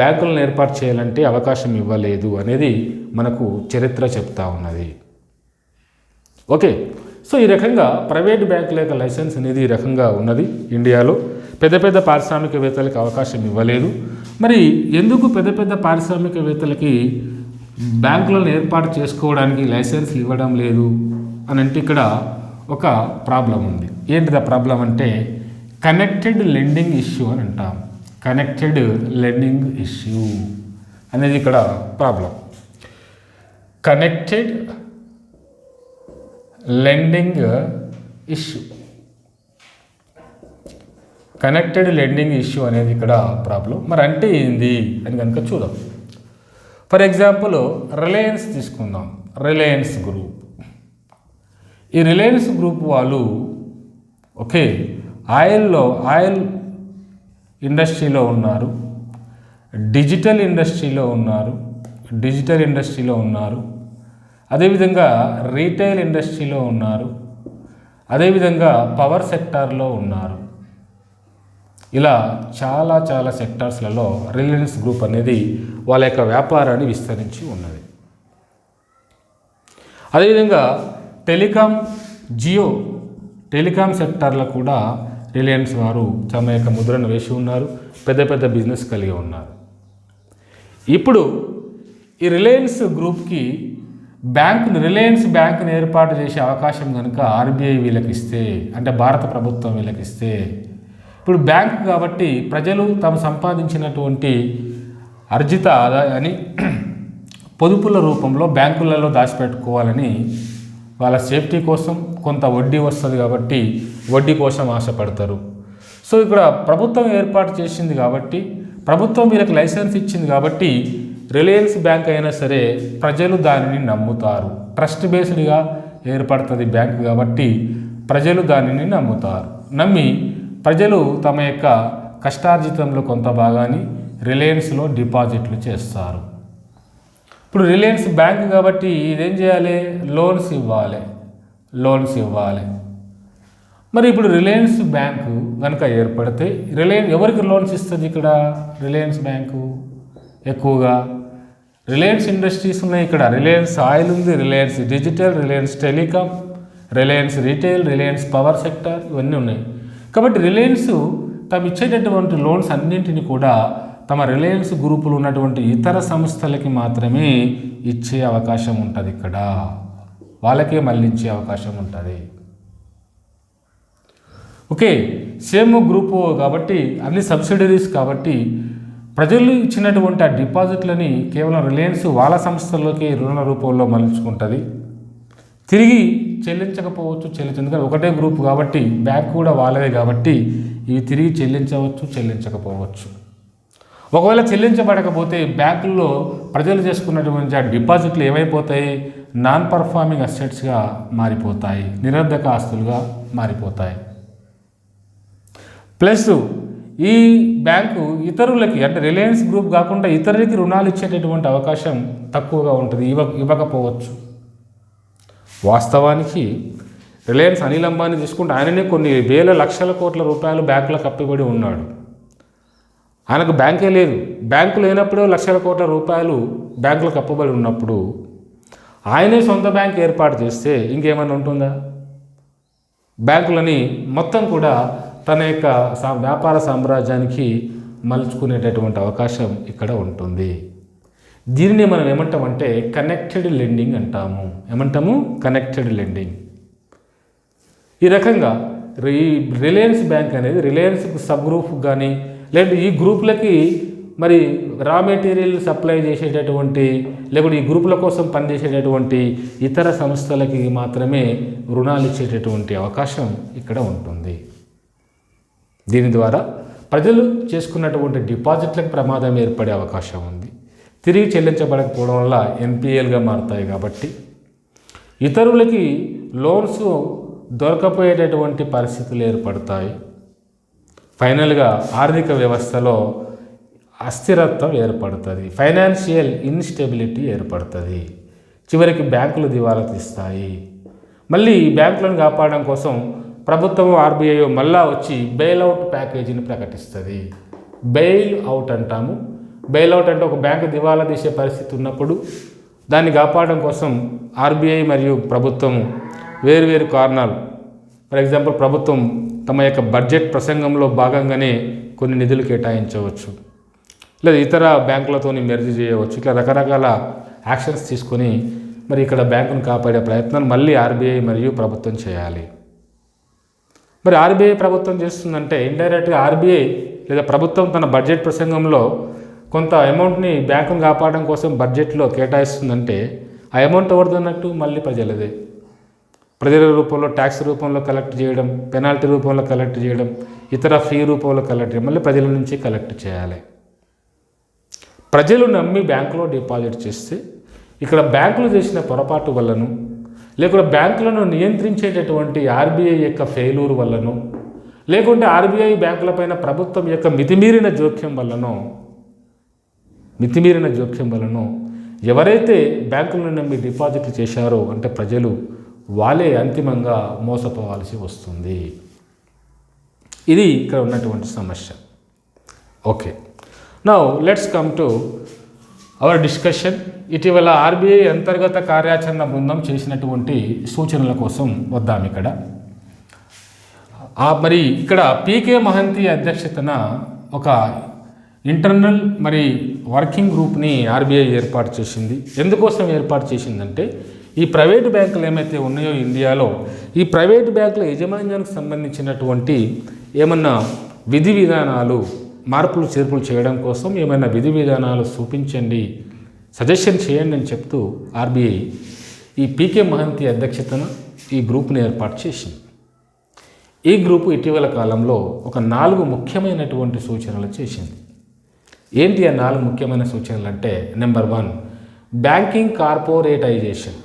Speaker 1: బ్యాంకులను ఏర్పాటు చేయాలంటే అవకాశం ఇవ్వలేదు అనేది మనకు చరిత్ర చెప్తా ఉన్నది. ఓకే, సో ఈ రకంగా ప్రైవేట్ బ్యాంకుల యొక్క లైసెన్స్ అనేది ఈ రకంగా ఉన్నది. ఇండియాలో పెద్ద పారిశ్రామికవేత్తలకు అవకాశం ఇవ్వలేదు. మరి ఎందుకు పెద్ద పారిశ్రామికవేత్తలకి బ్యాంకులను ఏర్పాటు చేసుకోవడానికి లైసెన్స్లు ఇవ్వడం లేదు అని అంటే ఇక్కడ ఒక ప్రాబ్లం ఉంది. ఏంటిది ఆ ప్రాబ్లం అంటే కనెక్టెడ్ లెండింగ్ ఇష్యూ అని అంటాం. కనెక్టెడ్ లెండింగ్ ఇష్యూ అనేది ఇక్కడ ప్రాబ్లం. కనెక్టెడ్ లెండింగ్ ఇష్యూ అనేది ఇక్కడ ప్రాబ్లం. మరి అంటే ఏంది అని కనుక చూద్దాం. ఫర్ ఎగ్జాంపుల్ రిలయన్స్ తీసుకుందాం. రిలయన్స్ గ్రూప్ ఈ రిలయన్స్ గ్రూప్ వాళ్ళు ఓకే ఆయిల్ ఇండస్ట్రీలో ఉన్నారు, డిజిటల్ ఇండస్ట్రీలో ఉన్నారు, అదేవిధంగా రీటైల్ ఇండస్ట్రీలో ఉన్నారు, అదేవిధంగా పవర్ సెక్టార్లో ఉన్నారు. ఇలా చాలా సెక్టార్స్లలో రిలయన్స్ గ్రూప్ అనేది వాళ్ళ యొక్క వ్యాపారాన్ని విస్తరించి ఉన్నది. అదేవిధంగా టెలికాం సెక్టార్లో కూడా రిలయన్స్ వారు తమ యొక్క ముద్రను వేసి ఉన్నారు, పెద్ద బిజినెస్ కలిగి ఉన్నారు. ఇప్పుడు ఈ రిలయన్స్ గ్రూప్కి రిలయన్స్ బ్యాంకుని ఏర్పాటు చేసే అవకాశం కనుక ఆర్బీఐ వీళ్ళకి ఇస్తే, అంటే భారత ప్రభుత్వం వీళ్ళకి ఇస్తే, ఇప్పుడు బ్యాంకు కాబట్టి ప్రజలు తాము సంపాదించినటువంటి అర్జిత ఆదాయాన్ని పొదుపుల రూపంలో బ్యాంకులలో దాచిపెట్టుకోవాలని వాళ్ళ సేఫ్టీ కోసం కొంత వడ్డీ వస్తుంది కాబట్టి వడ్డీ కోసం ఆశపడతారు. సో ఇక్కడ ప్రభుత్వం ఏర్పాటు చేసింది కాబట్టి, ప్రభుత్వం వీళ్ళకి లైసెన్స్ ఇచ్చింది కాబట్టి రిలయన్స్ బ్యాంక్ అయినా సరే ప్రజలు దానిని నమ్ముతారు. ట్రస్ట్ బేస్డ్గా ఏర్పడుతుంది బ్యాంకు కాబట్టి ప్రజలు దానిని నమ్ముతారు. నమ్మి ప్రజలు తమ యొక్క కష్టార్జితంలో కొంత భాగాన్ని రిలయన్స్లో డిపాజిట్లు చేస్తారు. ఇప్పుడు రిలయన్స్ బ్యాంక్ కాబట్టి ఇదేం చేయాలి? లోన్స్ ఇవ్వాలి. మరి ఇప్పుడు రిలయన్స్ బ్యాంకు కనుక ఏర్పడితే ఎవరికి లోన్స్ ఇస్తుంది? ఇక్కడ రిలయన్స్ బ్యాంకు ఎక్కువగా రిలయన్స్ ఇండస్ట్రీస్ ఉన్నాయి. ఇక్కడ రిలయన్స్ ఆయిల్ ఉంది, Reliance digital, Reliance telecom, Reliance retail, Reliance power sector, ఇవన్నీ ఉన్నాయి. కాబట్టి రిలయన్స్ తమ ఇచ్చేటటువంటి లోన్స్ అన్నింటినీ కూడా తమ రిలయన్స్ గ్రూపులు ఉన్నటువంటి ఇతర సంస్థలకి మాత్రమే ఇచ్చే అవకాశం ఉంటుంది. ఇక్కడ వాళ్ళకే మళ్ళించే అవకాశం ఉంటుంది. ఓకే, సేమ్ గ్రూపు కాబట్టి అన్ని సబ్సిడరీస్ కాబట్టి ప్రజలు ఇచ్చినటువంటి ఆ డిపాజిట్లని కేవలం రిలయన్స్ వాళ్ళ సంస్థల్లోకి రుణ రూపంలో మలుచుకుంటుంది. తిరిగి చెల్లించకపోవచ్చు, ఎందుకంటే ఒకటే గ్రూప్ కాబట్టి బ్యాంక్ కూడా వాళ్ళదే కాబట్టి ఇవి తిరిగి చెల్లించకపోవచ్చు. ఒకవేళ చెల్లించబడకపోతే బ్యాంకుల్లో ప్రజలు చేసుకున్నటువంటి ఆ డిపాజిట్లు ఏమైపోతాయి? నాన్ పర్ఫార్మింగ్ అసెట్స్గా మారిపోతాయి, నిరర్ధక ఆస్తులుగా మారిపోతాయి. ప్లస్ ఈ బ్యాంకు ఇతరులకి, అంటే రిలయన్స్ గ్రూప్ కాకుండా ఇతరులకి రుణాలు ఇచ్చేటటువంటి అవకాశం తక్కువగా ఉంటుంది, ఇవ్వకపోవచ్చు. వాస్తవానికి రిలయన్స్ అనిల్ అంబానీ తీసుకుంటే ఆయననే కొన్ని వేల లక్షల కోట్ల రూపాయలు బ్యాంకులో కప్పిబడి ఉన్నాడు. ఆయనకు బ్యాంకే లేదు. బ్యాంకు లేనప్పుడు లక్షల కోట్ల రూపాయలు బ్యాంకులో కప్పబడి ఉన్నప్పుడు ఆయనే సొంత బ్యాంక్ ఏర్పాటు చేస్తే ఇంకేమైనా ఉంటుందా? బ్యాంకులని మొత్తం కూడా తన యొక్క వ్యాపార సామ్రాజ్యానికి మలుచుకునేటటువంటి అవకాశం ఇక్కడ ఉంటుంది. దీనిని మనం ఏమంటామంటే కనెక్టెడ్ లెండింగ్ అంటాము. Connected lending. ఈ రకంగా ఈ రిలయన్స్ బ్యాంక్ అనేది రిలయన్స్ సబ్ గ్రూప్ కానీ లేదంటే ఈ గ్రూపులకి మరి రా మెటీరియల్ సప్లై చేసేటటువంటి లేకుంటే ఈ గ్రూపుల కోసం పనిచేసేటటువంటి ఇతర సంస్థలకి మాత్రమే రుణాలు ఇచ్చేటటువంటి అవకాశం ఇక్కడ ఉంటుంది. దీని ద్వారా ప్రజలు చేసుకున్నటువంటి డిపాజిట్లకు ప్రమాదం ఏర్పడే అవకాశం ఉంది. తిరిగి చెల్లించబడకపోవడం వల్ల ఎన్పిఎల్గా మారుతాయి. కాబట్టి ఇతరులకి లోన్స్ దొరకపోయేటటువంటి పరిస్థితులు ఏర్పడతాయి. ఫైనల్గా ఆర్థిక వ్యవస్థలో అస్థిరత్వం ఏర్పడుతుంది, ఫైనాన్షియల్ ఇన్స్టెబిలిటీ ఏర్పడుతుంది. చివరికి బ్యాంకులు దివాలా తీస్తాయి. మళ్ళీ ఈ బ్యాంకులను కాపాడడం కోసం ప్రభుత్వం ఆర్బీఐ మళ్ళా వచ్చి బెయిల్అవుట్ ప్యాకేజీని ప్రకటిస్తుంది. బెయిల్ అవుట్ అంటాము. బెయిల్అవుట్ అంటే ఒక బ్యాంకు దివాలా తీసే పరిస్థితి ఉన్నప్పుడు దాన్ని కాపాడడం కోసం ఆర్బీఐ మరియు ప్రభుత్వం వేరువేరు కారణాలు, ఫర్ ఎగ్జాంపుల్ ప్రభుత్వం తమ యొక్క బడ్జెట్ ప్రసంగంలో భాగంగానే కొన్ని నిధులు కేటాయించవచ్చు, లేదా ఇతర బ్యాంకులతో మెర్జ్ చేయవచ్చు. ఇట్లా రకరకాల యాక్షన్స్ తీసుకొని మరి ఇక్కడ బ్యాంకును కాపాడే ప్రయత్నాలు మళ్ళీ ఆర్బీఐ మరియు ప్రభుత్వం చేయాలి. మరి ఆర్బీఐ ప్రభుత్వం చేస్తుందంటే ఇండైరెక్ట్గా ఆర్బీఐ లేదా ప్రభుత్వం తన బడ్జెట్ ప్రసంగంలో కొంత అమౌంట్ని బ్యాంకును కాపాడడం కోసం బడ్జెట్లో కేటాయిస్తుందంటే ఆ అమౌంట్ ఎవరిదన్నట్టు మళ్ళీ ప్రజలదే. ప్రజల రూపంలో ట్యాక్స్ రూపంలో కలెక్ట్ చేయడం, పెనాల్టీ రూపంలో కలెక్ట్ చేయడం, ఇతర ఫీ రూపంలో కలెక్ట్ చేయడం, మళ్ళీ ప్రజల నుంచి కలెక్ట్ చేయాలి. ప్రజలు నమ్మి బ్యాంకులో డిపాజిట్ చేస్తే ఇక్కడ బ్యాంకులు చేసిన పొరపాటు వల్లను లేకుంటే బ్యాంకులను నియంత్రించేటటువంటి ఆర్బీఐ యొక్క ఫెయిల్యూర్ వల్లనో, లేకుంటే ఆర్బీఐ బ్యాంకులపైన ప్రభుత్వం యొక్క మితిమీరిన జోక్యం వల్లనో ఎవరైతే బ్యాంకులను నమ్మి డిపాజిట్లు చేశారో అంటే ప్రజలు, వాళ్ళే అంతిమంగా మోసపోవాల్సి వస్తుంది. ఇది ఇక్కడ ఉన్నటువంటి సమస్య. Okay, now let's come to our discussion. ఇటీవల ఆర్బీఐ అంతర్గత కార్యాచరణ బృందం చేసినటువంటి సూచనల కోసం వద్దాం. మరి ఇక్కడ పీకే మహంతి అధ్యక్షతన ఒక ఇంటర్నల్ వర్కింగ్ గ్రూప్ని ఆర్బీఐ ఏర్పాటు చేసింది. ఎందుకోసం ఏర్పాటు చేసిందంటే ఈ ప్రైవేటు బ్యాంకులు ఏమైతే ఉన్నాయో ఇండియాలో, ఈ ప్రైవేటు బ్యాంకుల యాజమాన్యానికి సంబంధించినటువంటి ఏమన్నా విధి విధానాలు మార్పులు చేర్పులు చేయడం కోసం ఏమైనా విధి విధానాలు చూపించండి, సజెషన్ చేయండి అని చెప్తూ ఆర్బీఐ ఈ పీకే మహంతి అధ్యక్షతన ఈ గ్రూప్ని ఏర్పాటు చేసింది. ఈ గ్రూపు ఇటీవల కాలంలో ఒక 4 ముఖ్యమైనటువంటి సూచనలు చేసింది. ఏంటి ఆ 4 ముఖ్యమైన సూచనలు అంటే, నెంబర్ 1, బ్యాంకింగ్ కార్పొరేటైజేషన్.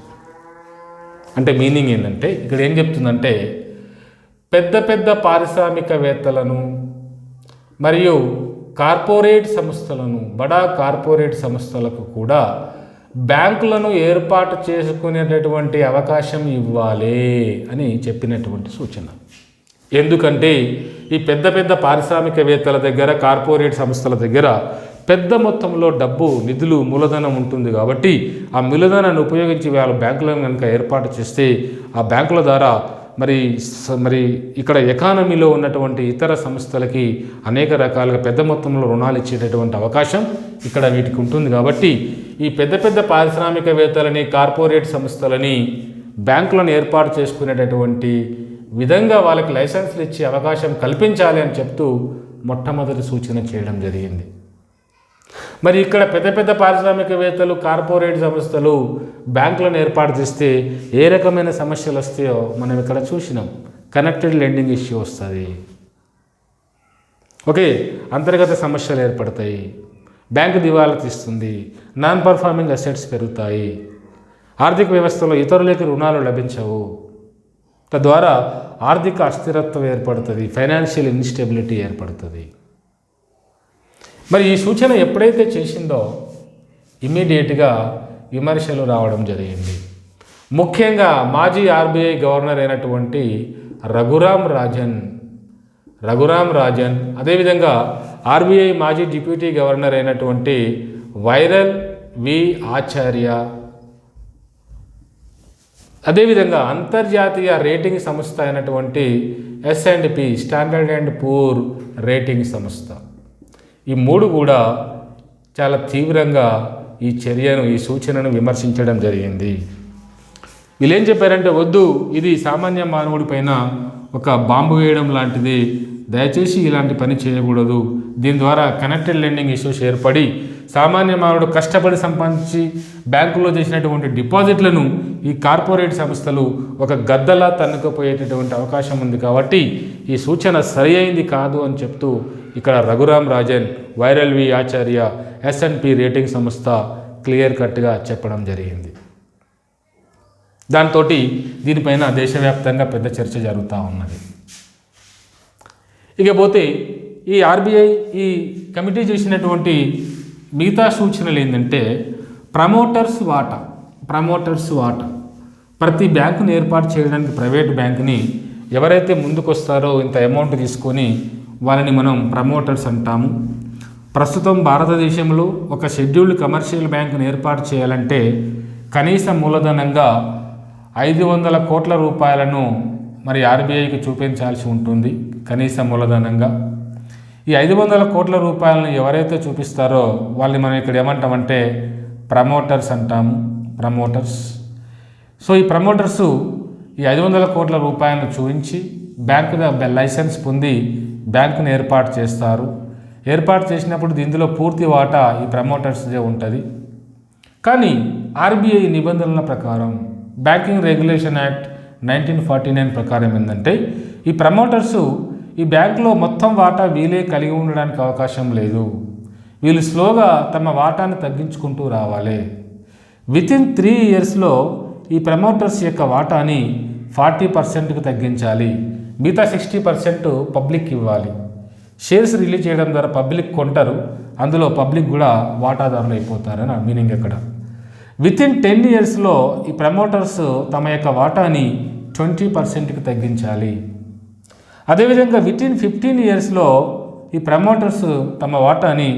Speaker 1: అంటే మీనింగ్ ఏంటంటే ఇక్కడ ఏం చెప్తుందంటే, పెద్ద పెద్ద పారిశ్రామికవేత్తలను మరియు కార్పొరేట్ సంస్థలను, బడా కార్పొరేట్ సంస్థలకు కూడా బ్యాంకులను ఏర్పాటు చేసుకునేటటువంటి అవకాశం ఇవ్వాలి అని చెప్పినటువంటి సూచన. ఎందుకంటే ఈ పెద్ద పెద్ద పారిశ్రామికవేత్తల దగ్గర, కార్పొరేట్ సంస్థల దగ్గర పెద్ద మొత్తంలో డబ్బు, నిధులు, మూలధనం ఉంటుంది కాబట్టి ఆ మూలధనాన్ని ఉపయోగించి వాళ్ళు బ్యాంకులను కనుక ఏర్పాటు చేస్తే ఆ బ్యాంకుల ద్వారా మరి ఇక్కడ ఎకానమీలో ఉన్నటువంటి ఇతర సంస్థలకి అనేక రకాలుగా పెద్ద మొత్తంలో రుణాలు ఇచ్చేటటువంటి అవకాశం ఇక్కడ వీటికి ఉంటుంది. కాబట్టి ఈ పెద్ద పెద్ద పారిశ్రామికవేత్తలని, కార్పొరేట్ సంస్థలని బ్యాంకులను ఏర్పాటు చేసుకునేటటువంటి విధంగా వాళ్ళకి లైసెన్సులు ఇచ్చే అవకాశం కల్పించాలి అని చెప్తూ మొట్టమొదటి సూచన చేయడం జరిగింది. మరి ఇక్కడ పెద్ద పెద్ద పారిశ్రామికవేత్తలు, కార్పొరేట్ సంస్థలు బ్యాంకులను ఏర్పాటు చేస్తే ఏ రకమైన సమస్యలు వస్తాయో మనం ఇక్కడ చూసినాం. కనెక్టెడ్ లెండింగ్ ఇష్యూ వస్తుంది. ఓకే, అంతర్గత సమస్యలు ఏర్పడతాయి, బ్యాంకు దివాలా తీస్తుంది, నాన్ పర్ఫార్మింగ్ అసెట్స్ పెరుగుతాయి, ఆర్థిక వ్యవస్థలో ఇతరులకి రుణాలు లభించవు, తద్వారా ఆర్థిక అస్థిరత్వం ఏర్పడుతుంది, ఫైనాన్షియల్ ఇన్స్టెబిలిటీ ఏర్పడుతుంది. మరి ఈ సూచన ఎప్పుడైతే చేసిందో ఇమ్మీడియట్గా విమర్శలు రావడం జరిగింది. ముఖ్యంగా మాజీ ఆర్బీఐ గవర్నర్ అయినటువంటి రఘురామ్ రాజన్, అదేవిధంగా ఆర్బీఐ మాజీ డిప్యూటీ గవర్నర్ అయినటువంటి వైరల్ వి ఆచార్య, అదేవిధంగా అంతర్జాతీయ రేటింగ్ సంస్థ అయినటువంటి S&P standard and poor rating సంస్థ, ఈ 3 కూడా చాలా తీవ్రంగా ఈ సూచనను విమర్శించడం జరిగింది. వీళ్ళు ఏం చెప్పారంటే, వద్దు, ఇది సామాన్య మానవుడి పైన ఒక బాంబు వేయడం లాంటిది, దయచేసి ఇలాంటి పని చేయకూడదు. దీని ద్వారా కనెక్టెడ్ లెండింగ్ ఇష్యూస్ ఏర్పడి సామాన్య మానవుడు కష్టపడి సంపాదించి బ్యాంకులో చేసినటువంటి డిపాజిట్లను ఈ కార్పొరేట్ సంస్థలు ఒక గద్దలా తన్నుకుపోయేటటువంటి అవకాశం ఉంది. కాబట్టి ఈ సూచన సరి అయింది కాదు అని చెప్తూ ఇక్కడ రఘురామ్ రాజన్, వైరల్ వి ఆచార్య, S&P రేటింగ్ సంస్థ క్లియర్ కట్గా చెప్పడం జరిగింది. దాంతో దీనిపైన దేశవ్యాప్తంగా పెద్ద చర్చ జరుగుతూ ఉన్నది. ఇకపోతే ఈ ఆర్బీఐ ఈ కమిటీ చేసినటువంటి మిగతా సూచనలు ఏంటంటే, ప్రమోటర్స్ వాటా ప్రతి బ్యాంకుని ఏర్పాటు చేయడానికి ప్రైవేట్ బ్యాంకుని ఎవరైతే ముందుకొస్తారో ఇంత అమౌంట్ తీసుకొని వాళ్ళని మనం ప్రమోటర్స్ అంటాము. ప్రస్తుతం భారతదేశంలో ఒక షెడ్యూల్డ్ కమర్షియల్ బ్యాంకును ఏర్పాటు చేయాలంటే కనీస మూలధనంగా 500 కోట్ల రూపాయలను మరి ఆర్బీఐకి చూపించాల్సి ఉంటుంది కనీస మూలధనంగా. ఈ 500 కోట్ల రూపాయలను ఎవరైతే చూపిస్తారో వాళ్ళని మనం ఇక్కడ ఏమంటామంటే ప్రమోటర్స్ అంటాము, ప్రమోటర్స్. సో ఈ ప్రమోటర్సు ఈ 500 కోట్ల రూపాయలను చూపించి బ్యాంకు లైసెన్స్ పొంది బ్యాంకును ఏర్పాటు చేస్తారు. ఏర్పాటు చేసినప్పుడు ఇందులో పూర్తి వాటా ఈ ప్రమోటర్స్దే ఉంటుంది. కానీ ఆర్బీఐ నిబంధనల ప్రకారం, బ్యాంకింగ్ రెగ్యులేషన్ యాక్ట్ 1949 ప్రకారం ఏంటంటే, ఈ ప్రమోటర్సు ఈ బ్యాంకులో మొత్తం వాటా వీలే కలిగి ఉండడానికి అవకాశం లేదు. వీళ్ళు స్లోగా తమ వాటాను తగ్గించుకుంటూ రావాలి. వితిన్ 3 ఇయర్స్లో ఈ ప్రమోటర్స్ యొక్క వాటాని 40%కు తగ్గించాలి, మిగతా 60% పబ్లిక్ ఇవ్వాలి. షేర్స్ రిలీజ్ చేయడం ద్వారా పబ్లిక్ కొంటారు, అందులో పబ్లిక్ కూడా వాటాదారులు అయిపోతారని మీనింగ్ ఇక్కడ. వితిన్ 10 ఇయర్స్లో ఈ ప్రమోటర్స్ తమ యొక్క వాటాని 20%కి తగ్గించాలి. అదేవిధంగా వితిన్ 15 ఇయర్స్లో ఈ ప్రమోటర్స్ తమ వాటాని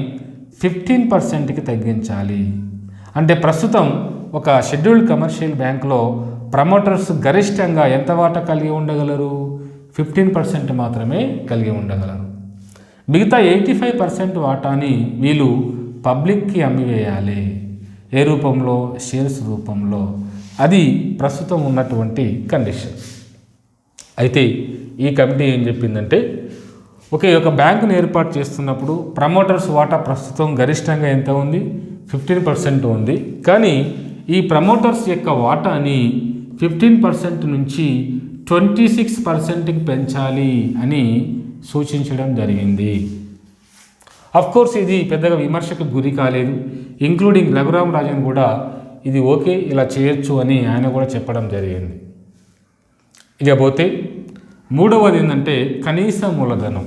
Speaker 1: 15%కి తగ్గించాలి. అంటే ప్రస్తుతం ఒక షెడ్యూల్డ్ కమర్షియల్ బ్యాంకులో ప్రమోటర్స్ గరిష్టంగా ఎంత వాటా కలిగి ఉండగలరు? 15% మాత్రమే కలిగి ఉండగలరు. మిగతా 85% వాటాని వీళ్ళు పబ్లిక్కి అమ్మివేయాలి. ఏ రూపంలో? షేర్స్ రూపంలో. అది ప్రస్తుతం ఉన్నటువంటి కండిషన్. అయితే ఈ కమిటీ ఏం చెప్పిందంటే, ఒక బ్యాంకును ఏర్పాటు చేస్తున్నప్పుడు ప్రమోటర్స్ వాటా ప్రస్తుతం గరిష్టంగా ఎంత ఉంది? 15% ఉంది. కానీ ఈ ప్రమోటర్స్ యొక్క వాటాని 15% నుంచి 26%కి పెంచాలి అని సూచించడం జరిగింది. కోర్స్ ఇది పెద్దగా విమర్శకు గురి కాలేదు. ఇంక్లూడింగ్ రఘురామ్ రాజన్ కూడా ఇది ఓకే, ఇలా చేయొచ్చు అని ఆయన కూడా చెప్పడం జరిగింది. ఇక పోతే మూడవది ఏంటంటే కనీస మూలధనం.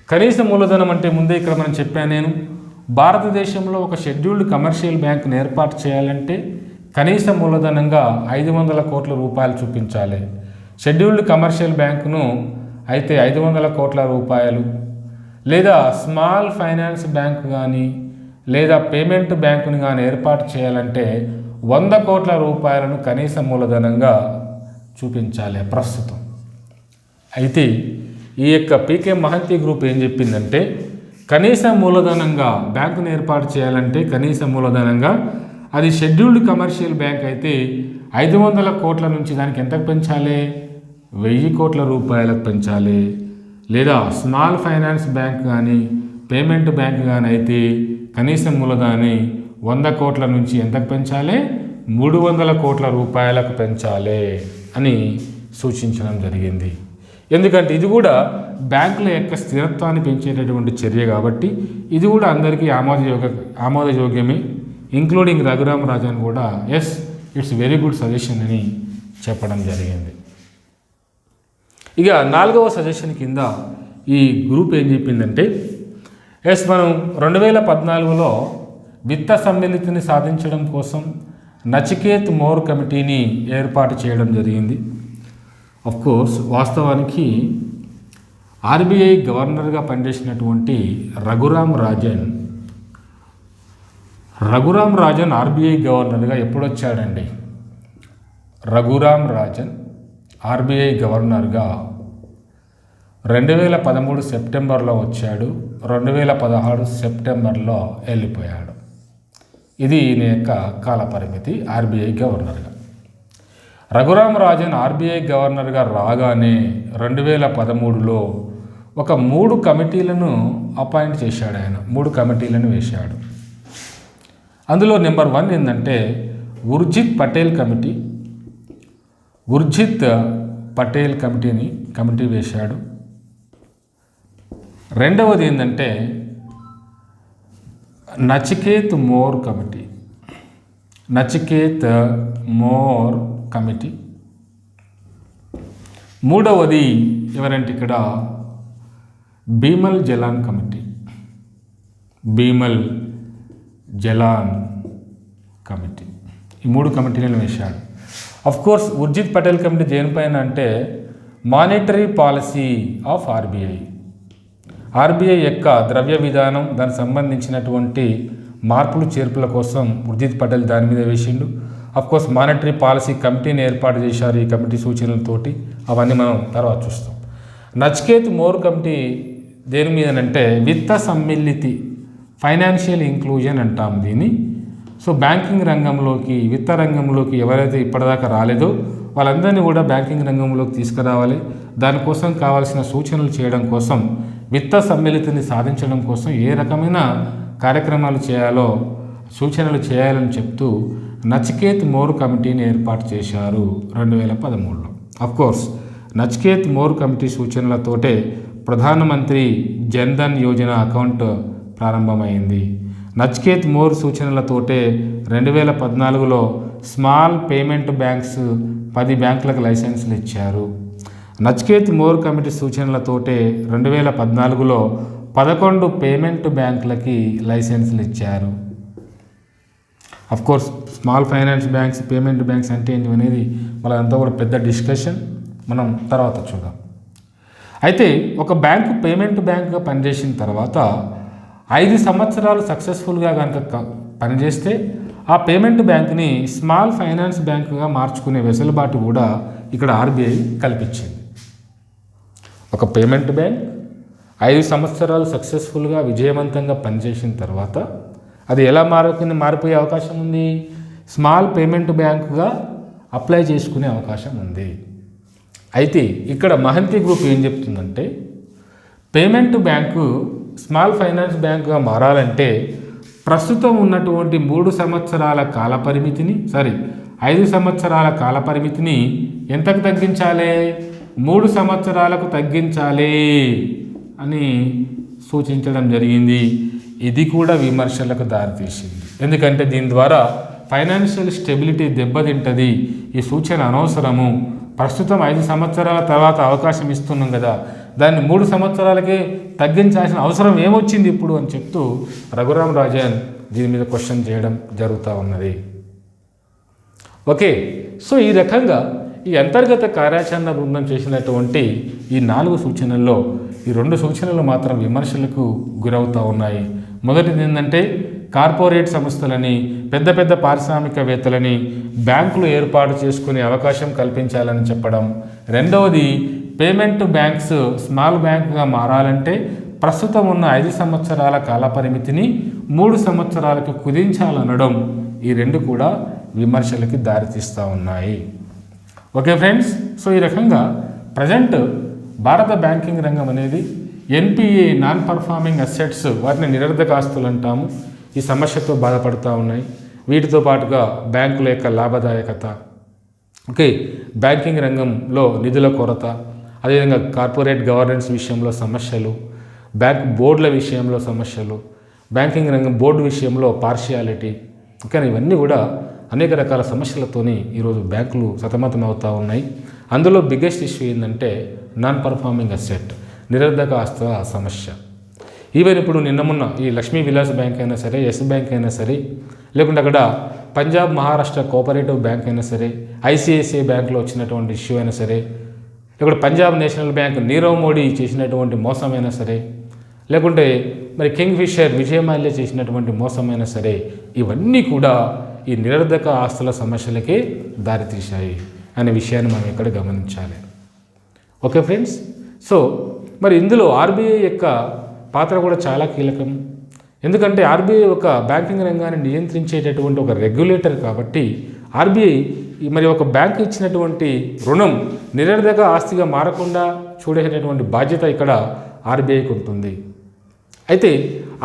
Speaker 1: కనీస మూలధనం అంటే ముందే ఇక్కడ మనం చెప్పాను నేను, భారతదేశంలో ఒక షెడ్యూల్డ్ కమర్షియల్ బ్యాంకును ఏర్పాటు చేయాలంటే కనీస మూలధనంగా 500 కోట్ల రూపాయలు చూపించాలి. షెడ్యూల్డ్ కమర్షియల్ బ్యాంకును అయితే 500 కోట్ల రూపాయలు, లేదా స్మాల్ ఫైనాన్స్ బ్యాంక్ కానీ లేదా పేమెంట్ బ్యాంకుని కానీ ఏర్పాటు చేయాలంటే 100 కోట్ల రూపాయలను కనీస మూలధనంగా చూపించాలి ప్రస్తుతం. అయితే ఈ యొక్క పీకే మహంతి గ్రూప్ ఏం చెప్పిందంటే, కనీస మూలధనంగా బ్యాంకును ఏర్పాటు చేయాలంటే కనీస మూలధనంగా అది షెడ్యూల్డ్ కమర్షియల్ బ్యాంక్ అయితే 500 కోట్ల నుంచి దానికి ఎంతకు పెంచాలి? 1000 కోట్ల రూపాయలకు పెంచాలి. లేదా స్మాల్ ఫైనాన్స్ బ్యాంక్ కానీ పేమెంట్ బ్యాంక్ కానీ అయితే కనీస మూలధనాన్ని 100 కోట్ల నుంచి ఎంతకు పెంచాలి? 300 కోట్ల రూపాయలకు పెంచాలి అని సూచించడం జరిగింది. ఎందుకంటే ఇది కూడా బ్యాంకుల యొక్క స్థిరత్వాన్ని పెంచేటటువంటి చర్య కాబట్టి ఇది కూడా అందరికీ ఆమోదయోగ్యమే. ఇంక్లూడింగ్ రఘురామ్ రాజన్ కూడా yes it's very good suggestion అని చెప్పడం జరిగింది. ఇక 4వ సజెషన్ కింద ఈ గ్రూప్ ఏం చెప్పిందంటే, ఎస్ మనం 2014లో విత్త సమ్మిళితిని సాధించడం కోసం నచికేత్ మోర్ కమిటీని ఏర్పాటు చేయడం జరిగింది. కోర్స్ వాస్తవానికి ఆర్బీఐ గవర్నర్గా పనిచేసినటువంటి రఘురామ్ రాజన్ ఆర్బీఐ గవర్నర్గా ఎప్పుడు వచ్చాడండి? రఘురామ్ రాజన్ ఆర్బీఐ గవర్నర్గా 2013 సెప్టెంబర్లో వచ్చాడు, 2016 సెప్టెంబర్లో వెళ్ళిపోయాడు. ఇది ఈయన యొక్క కాల పరిమితి ఆర్బీఐ గవర్నర్గా. రఘురామ్ రాజన్ ఆర్బీఐ గవర్నర్గా రాగానే 2013లో ఒక 3 కమిటీలను అపాయింట్ చేశాడు. ఆయన 3 కమిటీలను వేశాడు. అందులో నెంబర్ 1 ఏంటంటే ఉర్జిత్ పటేల్ కమిటీ వేశాడు. రెండవది ఏంటంటే నచికేత్ మోర్ కమిటీ. మూడవది ఎవరంటే ఇక్కడ భీమల్ జలాన్ కమిటీ. ఈ 3 కమిటీలను వేశాడు. కోర్స్ ఉర్జిత్ పటేల్ కమిటీ దేనిపైన అంటే మానిటరీ పాలసీ ఆఫ్ ఆర్బీఐ యొక్క ద్రవ్య విధానం, దానికి సంబంధించినటువంటి మార్పులు చేర్పుల కోసం ఉర్జిత్ పటేల్ దాని మీద వేసిండు. కోర్స్ మానిటరీ పాలసీ కమిటీని ఏర్పాటు చేశారు ఈ కమిటీ సూచనలతోటి. అవన్నీ మనం తర్వాత చూస్తాం. నచికేత్ మోర్ కమిటీ దేని మీదనంటే విత్త సమ్మిళితి, ఫైనాన్షియల్ ఇంక్లూజన్ అంటాం దీన్ని. సో బ్యాంకింగ్ రంగంలోకి, విత్త రంగంలోకి ఎవరైతే ఇప్పటిదాకా రాలేదో వాళ్ళందరినీ కూడా బ్యాంకింగ్ రంగంలోకి తీసుకురావాలి. దానికోసం కావాల్సిన సూచనలు చేయడం కోసం, విత్త సమ్మిళితిని సాధించడం కోసం ఏ రకమైన కార్యక్రమాలు చేయాలో సూచనలు చేయాలని చెప్తూ నచికేత్ మోర్ కమిటీని ఏర్పాటు చేశారు 2013లో. కోర్స్ నచికేత్ మోర్ కమిటీ సూచనలతోటే ప్రధానమంత్రి జన్ధన్ యోజన అకౌంట్ ప్రారంభమైంది. నచికేత్ మోర్ సూచనలతోటే 2014లో స్మాల్ పేమెంట్ బ్యాంక్స్ 10 బ్యాంకులకు లైసెన్సులు ఇచ్చారు. నచికేత్ మోర్ కమిటీ సూచనలతోటే 2014లో 11 పేమెంట్ బ్యాంకులకి లైసెన్సులు ఇచ్చారు. Course small finance banks, payment banks అంటే ఏంటి అనేది వాళ్ళంతా కూడా పెద్ద డిస్కషన్, మనం తర్వాత చూద్దాం. అయితే ఒక బ్యాంకు పేమెంట్ బ్యాంకుగా పనిచేసిన తర్వాత 5 సంవత్సరాలు సక్సెస్ఫుల్గా కనుక పనిచేస్తే ఆ పేమెంట్ బ్యాంక్ని స్మాల్ ఫైనాన్స్ బ్యాంకుగా మార్చుకునే వెసులుబాటు కూడా ఇక్కడ ఆర్బీఐ కల్పించింది. ఒక పేమెంట్ బ్యాంక్ 5 సంవత్సరాలు సక్సెస్ఫుల్గా విజయవంతంగా పనిచేసిన తర్వాత అది ఎలా మారిపోయే అవకాశం ఉంది? స్మాల్ పేమెంట్ బ్యాంకుగా అప్లై చేసుకునే అవకాశం ఉంది. అయితే ఇక్కడ మహంతి గ్రూప్ ఏం చెప్తుందంటే, పేమెంట్ బ్యాంకు స్మాల్ ఫైనాన్స్ బ్యాంకుగా మారాలంటే ప్రస్తుతం ఉన్నటువంటి 3 సంవత్సరాల కాల పరిమితిని 5 సంవత్సరాల కాల పరిమితిని ఎంతకు తగ్గించాలి? 3 సంవత్సరాలకు తగ్గించాలి అని సూచించడం జరిగింది. ఇది కూడా విమర్శలకు దారితీసింది. ఎందుకంటే దీని ద్వారా ఫైనాన్షియల్ స్టెబిలిటీ దెబ్బతింటుంది, ఈ సూచన అనవసరము, ప్రస్తుతం 5 సంవత్సరాల తర్వాత అవకాశం ఇస్తున్నాం కదా, దాన్ని 3 సంవత్సరాలకే తగ్గించాల్సిన అవసరం ఏమొచ్చింది ఇప్పుడు అని చెప్తూ రఘురామ్ రాజన్ దీని మీద క్వశ్చన్ చేయడం జరుగుతూ ఉన్నది. ఓకే, సో ఈ రకంగా ఈ అంతర్గత కార్యాచరణ బృందం చేసినటువంటి ఈ 4 సూచనల్లో ఈ 2 సూచనలు మాత్రం విమర్శలకు గురవుతూ ఉన్నాయి. మొదటిది ఏంటంటే కార్పొరేట్ సంస్థలని, పెద్ద పెద్ద పారిశ్రామికవేత్తలని బ్యాంకులు ఏర్పాటు చేసుకునే అవకాశం కల్పించాలని చెప్పడం. రెండవది పేమెంట్ బ్యాంక్స్ స్మాల్ బ్యాంకుగా మారాలంటే ప్రస్తుతం ఉన్న 5 సంవత్సరాల కాల పరిమితిని 3 సంవత్సరాలకు కుదించాలనడం. ఈ 2 కూడా విమర్శలకి దారితీస్తూ ఉన్నాయి. ఓకే ఫ్రెండ్స్, సో ఈ రకంగా ప్రజెంట్ భారత బ్యాంకింగ్ రంగం అనేది ఎన్పిఏ నాన్ పర్ఫార్మింగ్ అసెట్స్, వాటిని నిరర్ధక ఆస్తులు అంటాము, ఈ సమస్యతో బాధపడుతూ ఉన్నాయి. వీటితో పాటుగా బ్యాంకుల యొక్క లాభదాయకత, ఓకే, బ్యాంకింగ్ రంగంలో నిధుల కొరత, అదేవిధంగా కార్పొరేట్ గవర్నెన్స్ విషయంలో సమస్యలు, బ్యాంక్ బోర్డుల విషయంలో సమస్యలు, బ్యాంకింగ్ రంగం బోర్డు విషయంలో పార్షియాలిటీ, కానీ ఇవన్నీ కూడా అనేక రకాల సమస్యలతోని ఈరోజు బ్యాంకులు సతమతం అవుతూ ఉన్నాయి. అందులో బిగ్గెస్ట్ ఇష్యూ ఏంటంటే నాన్ పర్ఫార్మింగ్ అసెట్, నిరర్ధక ఆస్తుల సమస్య. ఈవెన్ ఇప్పుడు నిన్న మొన్న ఈ లక్ష్మీ విలాస్ బ్యాంక్ అయినా సరే, ఎస్ బ్యాంక్ అయినా సరే, లేకుంటే అక్కడ పంజాబ్ మహారాష్ట్ర కోఆపరేటివ్ బ్యాంక్ అయినా సరే, ఐసిఐసిఐ బ్యాంకులో వచ్చినటువంటి ఇష్యూ అయినా సరే, లేకుంటే పంజాబ్ నేషనల్ బ్యాంక్ నీరవ్ మోడీ చేసినటువంటి మోసమైనా సరే, లేకుంటే మరి కింగ్ ఫిషర్ విజయ్ మాల్యా చేసినటువంటి మోసమైనా సరే, ఇవన్నీ కూడా ఈ నిరర్ధక ఆస్తుల సమస్యలకే దారితీశాయి అనే విషయాన్ని మనం ఇక్కడ గమనించాలి. ఓకే ఫ్రెండ్స్, సో మరి ఇందులో ఆర్బీఐ యొక్క పాత్ర కూడా చాలా కీలకం. ఎందుకంటే ఆర్బీఐ ఒక బ్యాంకింగ్ రంగాన్ని నియంత్రించేటటువంటి ఒక రెగ్యులేటర్ కాబట్టి ఆర్బీఐ మరి ఒక బ్యాంకు ఇచ్చినటువంటి రుణం నిరర్ధక ఆస్తిగా మారకుండా చూడేటటువంటి బాధ్యత ఇక్కడ ఆర్బీఐకి ఉంటుంది. అయితే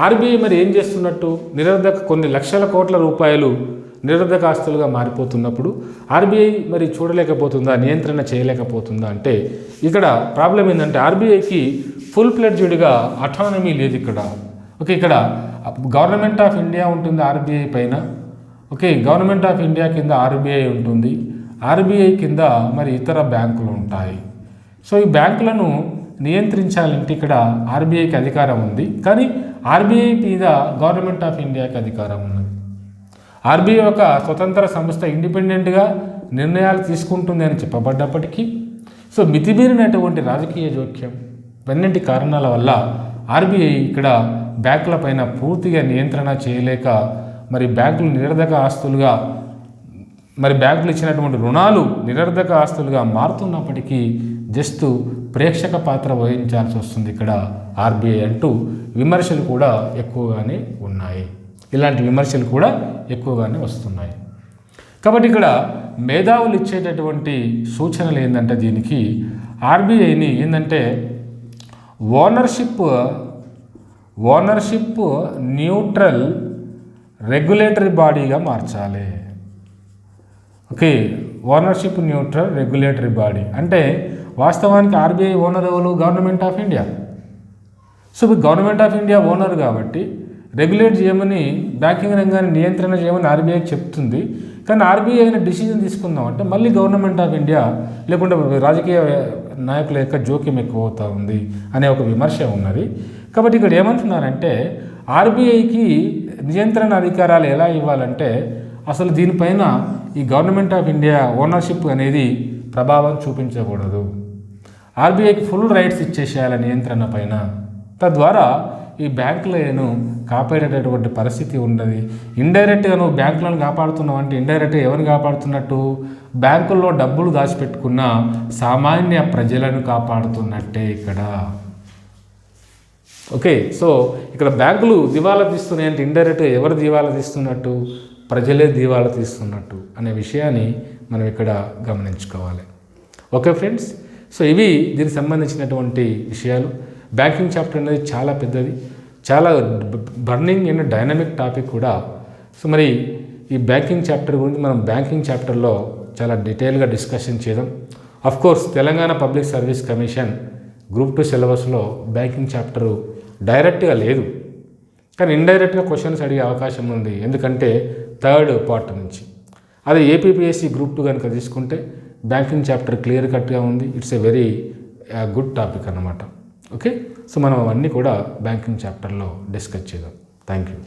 Speaker 1: ఆర్బీఐ మరి ఏం చేస్తున్నట్టు, నిరర్ధక కొన్ని లక్షల కోట్ల రూపాయలు నిరర్ధక ఆస్తులుగా మారిపోతున్నప్పుడు ఆర్బీఐ మరి చూడలేకపోతుందా, నియంత్రణ చేయలేకపోతుందా అంటే ఇక్కడ ప్రాబ్లం ఏంటంటే ఆర్బీఐకి ఫుల్ ఫ్లెడ్జ్డ్గా అటానమీ లేదు ఇక్కడ. ఓకే, ఇక్కడ గవర్నమెంట్ ఆఫ్ ఇండియా ఉంటుంది ఆర్బీఐ పైన. ఓకే, గవర్నమెంట్ ఆఫ్ ఇండియా కింద ఆర్బీఐ ఉంటుంది, ఆర్బీఐ కింద మరి ఇతర బ్యాంకులు ఉంటాయి. సో ఈ బ్యాంకులను నియంత్రించాలంటే ఇక్కడ ఆర్బీఐకి అధికారం ఉంది, కానీ ఆర్బీఐ మీద గవర్నమెంట్ ఆఫ్ ఇండియాకి అధికారం ఉన్నది. ఆర్బీఐ ఒక స్వతంత్ర సంస్థ, ఇండిపెండెంట్గా నిర్ణయాలు తీసుకుంటుంది అని చెప్పబడ్డప్పటికీ సో మితిమీరినటువంటి రాజకీయ జోక్యం, ఇవన్నింటి కారణాల వల్ల ఆర్బీఐ ఇక్కడ బ్యాంకుల పైన పూర్తిగా నియంత్రణ చేయలేక మరి బ్యాంకులు నిరర్ధక ఆస్తులుగా, మరి బ్యాంకులు ఇచ్చినటువంటి రుణాలు నిరర్ధక ఆస్తులుగా మారుతున్నప్పటికీ జస్ట్ ప్రేక్షక పాత్ర వహించాల్సి వస్తుంది ఇక్కడ ఆర్బీఐ అంటూ విమర్శలు కూడా ఎక్కువగానే ఉన్నాయి. ఇలాంటి విమర్శలు కూడా ఎక్కువగానే వస్తున్నాయి. కాబట్టి ఇక్కడ మేధావులు ఇచ్చేటటువంటి సూచనలు ఏంటంటే దీనికి ఆర్బీఐని ఏంటంటే ఓనర్షిప్ న్యూట్రల్ రెగ్యులేటరీ బాడీగా మార్చాలి. Okay, ownership neutral regulatory body అంటే వాస్తవానికి ఆర్బీఐ ఓనర్ ఎవరు? Government of India. So government of India owner కాబట్టి రెగ్యులేట్ చేయమని, బ్యాంకింగ్ రంగాన్ని నియంత్రణ చేయమని ఆర్బీఐ చెప్తుంది. కానీ ఆర్బీఐ అయిన డిసిజన్ తీసుకుందాం అంటే మళ్ళీ గవర్నమెంట్ ఆఫ్ ఇండియా లేకుంటే రాజకీయ నాయకుల యొక్క జోక్యం ఎక్కువ అవుతూ ఉంది అనే ఒక విమర్శ ఉన్నది. కాబట్టి ఇక్కడ ఏమంటున్నారంటే ఆర్బీఐకి నియంత్రణ అధికారాలు ఎలా ఇవ్వాలంటే అసలు దీనిపైన ఈ గవర్నమెంట్ ఆఫ్ ఇండియా ఓనర్షిప్ అనేది ప్రభావం చూపించకూడదు. ఆర్బీఐకి ఫుల్ రైట్స్ ఇచ్చేసేయాలి నియంత్రణ పైన. తద్వారా ఈ బ్యాంకులను కాపాడేటటువంటి పరిస్థితి ఉన్నది. ఇండైరెక్ట్గా నువ్వు బ్యాంకులను కాపాడుతున్నావు అంటే ఇండైరెక్ట్గా ఎవరిని కాపాడుతున్నట్టు? బ్యాంకుల్లో డబ్బులు దాచిపెట్టుకున్న సామాన్య ప్రజలను కాపాడుతున్నట్టే ఇక్కడ. ఓకే, సో ఇక్కడ బ్యాంకులు దివాలా తీస్తున్నాయి అంటే ఇండైరెక్ట్గా ఎవరు దివాలా తీస్తున్నట్టు? ప్రజలే దివాలా తీస్తున్నట్టు అనే విషయాన్ని మనం ఇక్కడ గమనించుకోవాలి. ఓకే ఫ్రెండ్స్, సో ఇవి దీనికి సంబంధించినటువంటి విషయాలు. బ్యాంకింగ్ చాప్టర్ అనేది చాలా పెద్దది, చాలా బర్నింగ్ అండ్ డైనమిక్ టాపిక్ కూడా. సో మరి ఈ బ్యాంకింగ్ చాప్టర్ గురించి మనం బ్యాంకింగ్ చాప్టర్లో చాలా డీటెయిల్గా డిస్కషన్ చేద్దాం. Of course Telangana public service commission group 2 సిలబస్లో బ్యాంకింగ్ చాప్టరు డైరెక్ట్గా లేదు, కానీ ఇండైరెక్ట్గా క్వశ్చన్స్ అడిగే అవకాశం ఉంది. ఎందుకంటే 3rd పార్ట్ నుంచి. అదే ఏపీపీఎస్సీ గ్రూప్ 2 కనుక తీసుకుంటే బ్యాంకింగ్ చాప్టర్ క్లియర్ కట్గా ఉంది. It's a very good topic అన్నమాట. ఓకే, సో మనం అవన్నీ కూడా బ్యాంకింగ్ చాప్టర్లో డిస్కస్ చేద్దాం. Thank you.